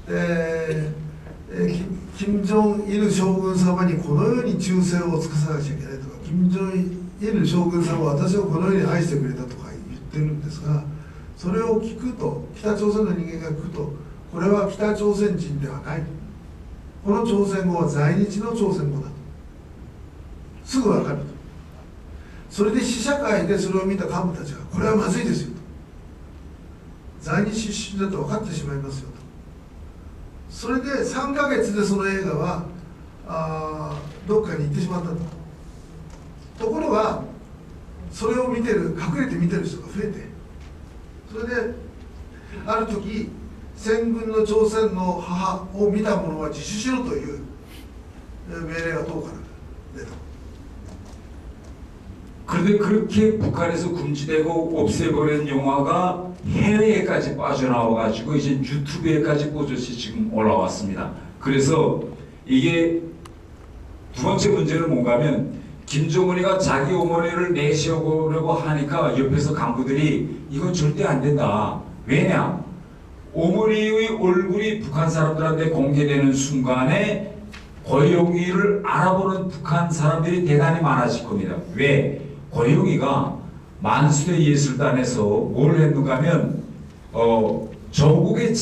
るで、金正日将軍様にこのように忠誠を尽かさなくちゃいけないとか、金正日将軍様は私をこのように愛してくれたとか言ってるんですが、それを聞くと、北朝鮮の人間が聞くと、これは北朝鮮人ではない、この朝鮮語は在日の朝鮮語だとすぐ分かると。それで試写会でそれを見た幹部たちが、これはまずいですよと、在日出身だと分かってしまいますよと。それで3ヶ月でその映画はどっかに行ってしまったと。ところがそれを見てる、隠れて見てる人が増えて、それである時戦軍の朝鮮の母を見た者は自首しろという命令が党から出た。 그런데 그렇게 북한에서 금지되고 없애버린 영화가 해외에까지 빠져나와가지고 이제 유튜브에까지 꽂듯이 지금 올라왔습니다. 그래서 이게 두 번째 문제는 뭔가면 김정은이가 자기 어머니를 내세우려고 하니까 옆에서 간부들이 이건 절대 안 된다. 왜냐? 어머니의 얼굴이 북한 사람들한테 공개되는 순간에 고영이를 알아보는 북한 사람들이 대단히 많아질 겁니다. 왜? 고영이가 만수대 예술단에서 뭘 했는가 하면 조국의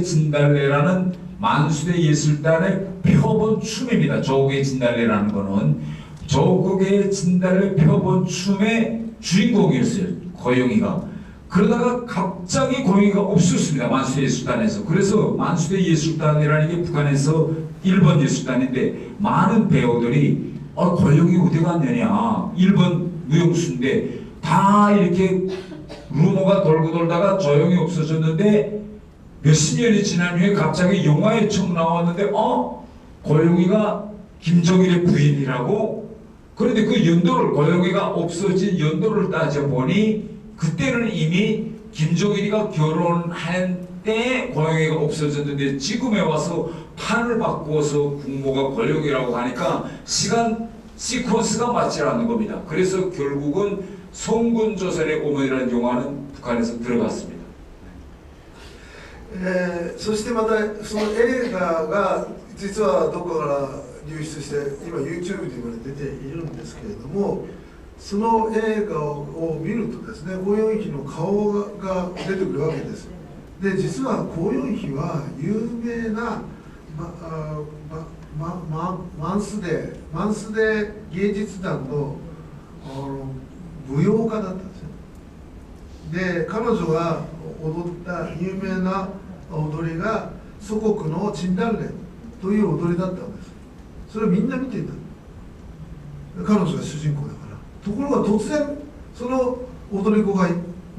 진달래라는 만수대 예술단의 표본 춤입니다. 조국의 진달래라는 거는 조국의 진달래 표본 춤의 주인공이었어요. 고영이가. 그러다가 갑자기 고영이가 없었습니다. 만수대 예술단에서. 그래서 만수대 예술단이라는 게 북한에서 1번 예술단인데 많은 배우들이 고영이 어디 갔느냐, 1번 무용수인데 다 이렇게 루머가 돌고 돌다가 조용히 없어졌는데 몇십 년이 지난 후에 갑자기 영화에 처음 나왔는데 고영이가 김정일의 부인이라고. 그런데 그 연도를, 고영이가 없어진 연도를 따져보니 그때는 이미 김정일이가 결혼한 때 고영이가 없어졌는데 지금에 와서 판을 바꾸어서 국모가 고영이라고 하니까 시간 시퀀스가 맞지 않는 겁니다. 그래서 결국은 성군조선의 어머니라는 영화는 북한에서 들어갔습니다. そしてまたその映画が実はどこかから流出して今 YouTube でまで出ているんですけれども、その映画を見るとですね、ゴーヨンヒの顔が出てくるわけです。で実はゴーヨンヒは有名なマンスデ芸術団の舞踊家だったんですよ。で彼女が踊った有名な踊りが祖国のチンダンレという踊りだったんです。それをみんな見ていた。彼女が主人公だから。ところが突然その踊り子が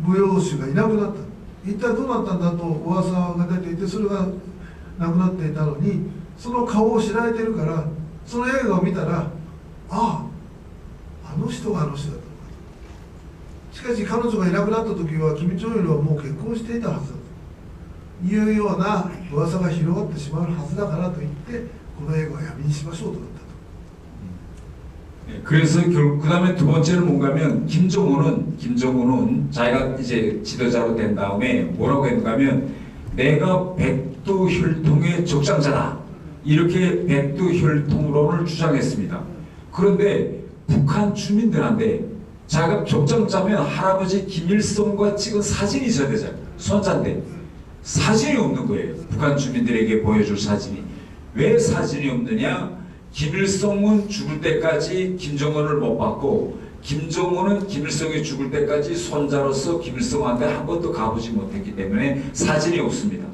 舞踊師がいなくなった。一体どうなったんだと噂が出ていて、それがなくなっていたのに、その顔を知られているから、その映画を見たら、あの人があの人だったのかと。しかし彼女がいなくなった時は金正日はもう結婚していたはずだというような噂が広がってしまうはずだからといって、この映画はやめにしましょうとなったと。 그래서 그 다음에 두 번째는 뭔가면 김정은은 자기가 이제 지도자로 된 다음에 뭐라고 했는가 하면 내가 백두혈통의 적장자다 이렇게 백두혈통론을 주장했습니다. 그런데 북한 주민들한테 자기가 적장자면 할아버지 김일성과 찍은 사진이 있어야 되잖아요. 손자인데 사진이 없는 거예요. 북한 주민들에게 보여줄 사진이. 왜 사진이 없느냐? 김일성은 죽을 때까지 김정은을 못 봤고 김정은은 김일성이 죽을 때까지 손자로서 김일성한테 한 번도 가보지 못했기 때문에 사진이 없습니다.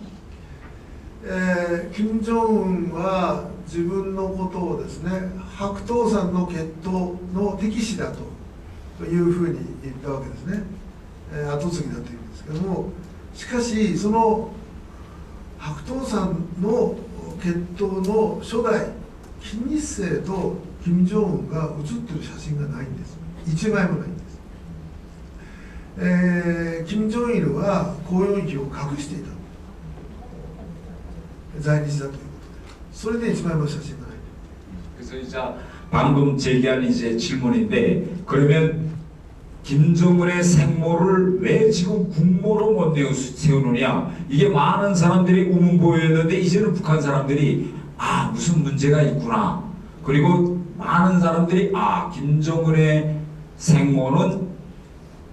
金正恩は自分のことをですね、白頭山の血統の敵視だというふうに言ったわけですね。後継ぎだというんですけども、しかしその白頭山の血統の初代金日成と金正恩が写ってる写真がないんです。1枚もないんです。金正日は公用機を隠していた、在日だということで、それで1枚も写真がない。 그래서 이제 방금 제기한 이제 질문인데, 그러면 김정은의 생모를 왜 지금 국모로 못 세우느냐? 이게 많은 사람들이 우문보였는데 이제는 북한 사람들이 무슨 문제가 있구나. 그리고 많은 사람들이 김정은의 생모는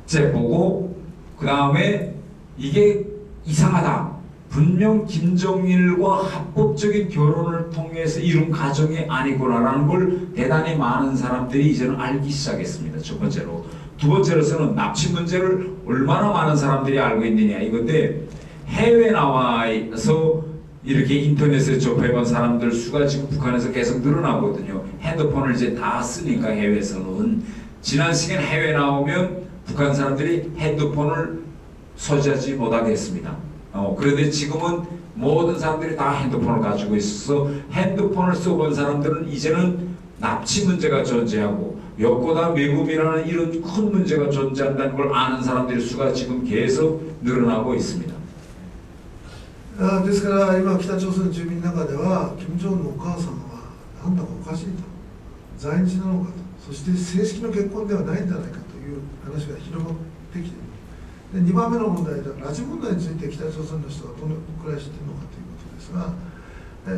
째보고 그 다음에 이게 이상하다. 분명 김정일과 합법적인 결혼을 통해서 이룬 가정이 아니구나라는 걸 대단히 많은 사람들이 이제는 알기 시작했습니다. 첫 번째로. 두 번째로서는 납치 문제를 얼마나 많은 사람들이 알고 있느냐 이건데, 해외 나와서 이렇게 인터넷에 접해본 사람들 수가 지금 북한에서 계속 늘어나거든요. 핸드폰을 이제 다 쓰니까 해외에서는. 지난 시간 해외 나오면 북한 사람들이 핸드폰을 소지하지 못하게 했습니다. 그런데 지금은 모든 사람들이 다 핸드폰을 가지고 있어서 핸드폰을 써본 사람들은 이제는 납치 문제가 존재하고 여권과 매금이라는 이런 큰 문제가 존재한다는 걸 아는 사람들의 수가 지금 계속 늘어나고 있습니다. ですから今北朝鮮の住民の中では金正恩のお母さんはなんだかおかしいと、在日なのかと、そして正式の結婚ではないんじゃないかという話が広まってきている。で2番目の問題では拉致問題について北朝鮮の人がどのくらい知っているのかということですが、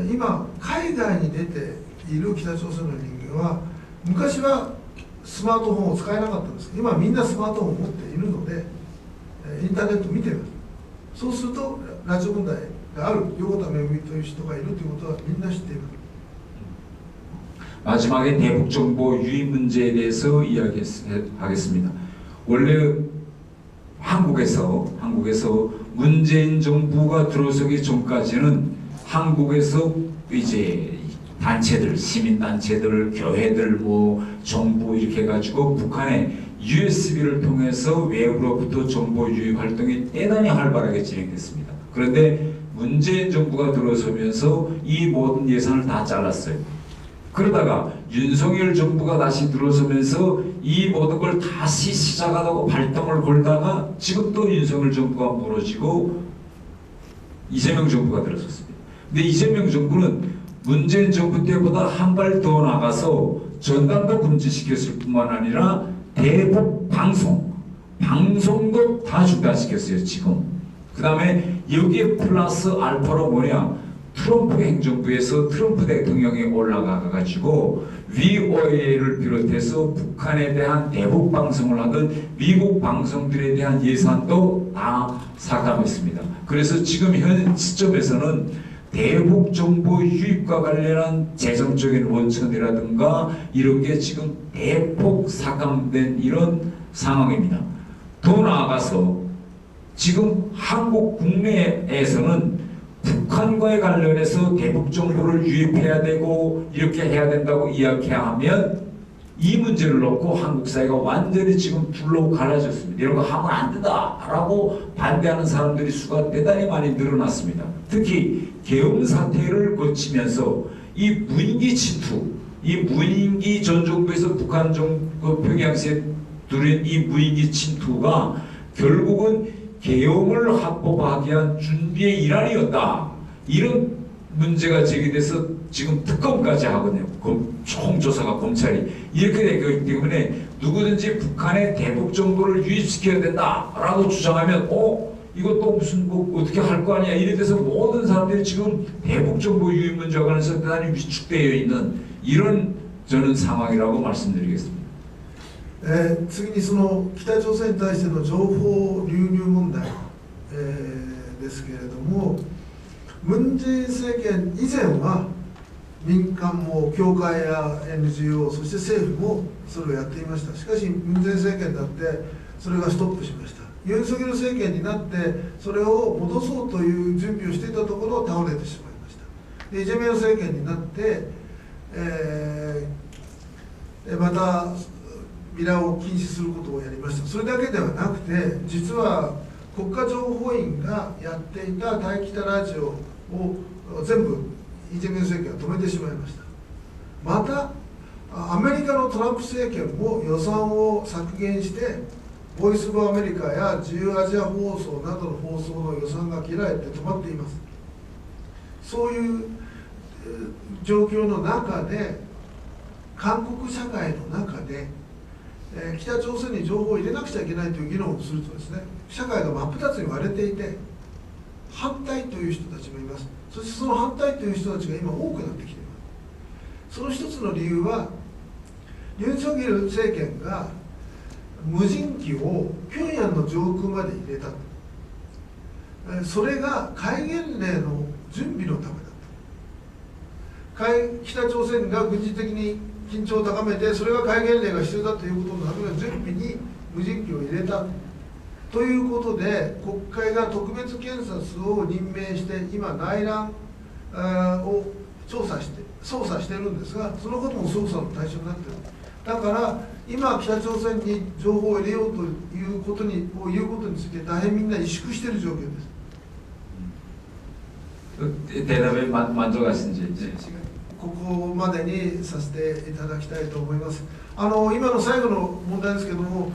今海外に出ている北朝鮮の人間は昔はスマートフォンを使えなかったんですけど、今みんなスマートフォンを持っているのでインターネットを見ています。そうすると拉致問題がある、横田めぐみという人がいるということはみんな知っている。 마지막에 대북정보 유입 문제에 대해서 이야기하겠습니다. 원래 한국에서 문재인 정부가 들어서기 전까지는 한국에서 이제 단체들, 시민단체들, 교회들, 정부 이렇게 해가지고 북한에 USB를 통해서 외부로부터 정보 유입 활동이 대단히 활발하게 진행됐습니다. 그런데 문재인 정부가 들어서면서 이 모든 예산을 다 잘랐어요. 그러다가 윤석열 정부가 다시 들어서면서 이 모든 걸 다시 시작하다고 발동을 걸다가 지금 또 윤석열 정부가 무너지고 이재명 정부가 들어섰습니다. 근데 이재명 정부는 문재인 정부 때보다 한 발 더 나가서 전당도 금지시켰을 뿐만 아니라 대북 방송도 다 중단시켰어요 지금. 그 다음에 여기에 플러스 알파로 뭐냐, 트럼프 행정부에서 트럼프 대통령이 올라가가지고 VOA를 비롯해서 북한에 대한 대북 방송을 하던 미국 방송들에 대한 예산도 다 삭감했습니다. 그래서 지금 현 시점에서는 대북 정보 유입과 관련한 재정적인 원천이라든가 이런 게 지금 대폭 삭감된 이런 상황입니다. 더 나아가서 지금 한국 국내에서는 북한과의 관련해서 대북 정보를 유입해야 되고 이렇게 해야 된다고 이야기하면 이 문제를 놓고 한국 사회가 완전히 지금 둘로 갈라졌습니다. 이런 거 하면 안 된다라고 반대하는 사람들이 수가 대단히 많이 늘어났습니다. 특히 계엄 사태를 거치면서 이 무인기 침투, 이 무인기 전 정부에서 북한 정부 평양시에 들인 이 무인기 침투가 결국은 계엄을 합법화하기 위한 준비의 일환이었다. 이런 문제가 제기돼서 지금 특검까지 하거든요. 총조사가 검찰이 이렇게 되기 때문에 누구든지 북한의 대북 정보를 유입시켜야 된다라고 주장하면 이것도 무슨 어떻게 할 거 아니야 이래 돼서 모든 사람들이 지금 대북 정보 유입 문제와 관련해서 대단히 위축되어 있는 이런 저는 상황이라고 말씀드리겠습니다. 次にその北朝鮮に対しての情報流入問題、ですけれども、ムン・ジェイン政権以前は民間も教会や NGO そして政府もそれをやっていました。しかしムン・ジェイン政権になってそれがストップしました。ユン・ソギョル政権になってそれを戻そうという準備をしていたところ倒れてしまいました。でイ・ジェミョン政権になって、またビラを禁止することをやりました。それだけではなくて、実は国家情報院がやっていた対北ラジオを全部イ・ジェミョン政権は止めてしまいました。またアメリカのトランプ政権も予算を削減して、ボイス・オブ・アメリカや自由アジア放送などの放送の予算が切られて止まっています。そういう状況の中で、韓国社会の中で、北朝鮮に情報を入れなくちゃいけないという議論をするとですね、社会が真っ二つに割れていて、反対という人たちもいます。そしてその反対という人たちが今多くなってきています。その一つの理由は、ユン・ソギル政権が無人機を平壌の上空まで入れた。それが戒厳令の準備のためだった。北朝鮮が軍事的に緊張を高めて、それが戒厳令が必要だということのための準備に無人機を入れたということで、国会が特別検察を任命して、今内乱を捜査してるんですが、そのことも捜査の対象になっている。だから今北朝鮮に情報を入れようということについて大変みんな萎縮している状況です。 대답에 만족하신지. ここまでにさせていただきたいと思います。今の最後の問題ですけども、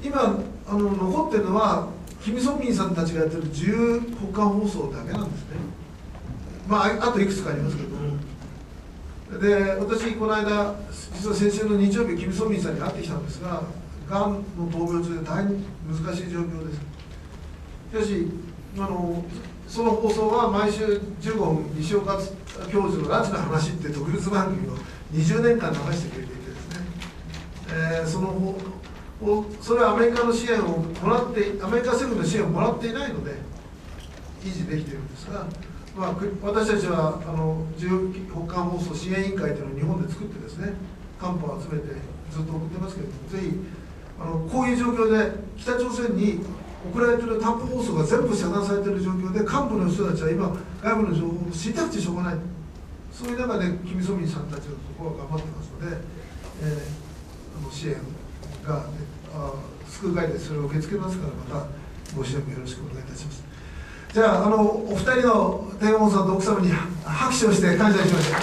今残っているのはキム・ソンミンさんたちがやってる自由北韓放送だけなんですね。あといくつかありますけども。で、私この間実は先週の日曜日キム・ソンミンさんに会ってきたんですが、がんの闘病中で大変難しい状況です。しかしその放送は毎週15分、西岡教授の拉致の話っていう特別番組を20年間流してくれていてですね、それはアメリカの支援をもらって、アメリカ政府の支援をもらっていないので維持できているんですが、私たちは自由北韓放送支援委員会というのを日本で作ってですね、還付を集めてずっと送ってますけれども、ぜひこういう状況で北朝鮮に送られている短波放送が全部遮断されている状況で、幹部の人たちは今外部の情報を知りたくてしょうがない、そういう中でキム・ソンミンさんたちのところは頑張ってますので、支援が救う会でそれを受け付けますから、またご支援もよろしくお願いいたします。じゃあお二人の天王さんと奥様に拍手をして感謝しましょう。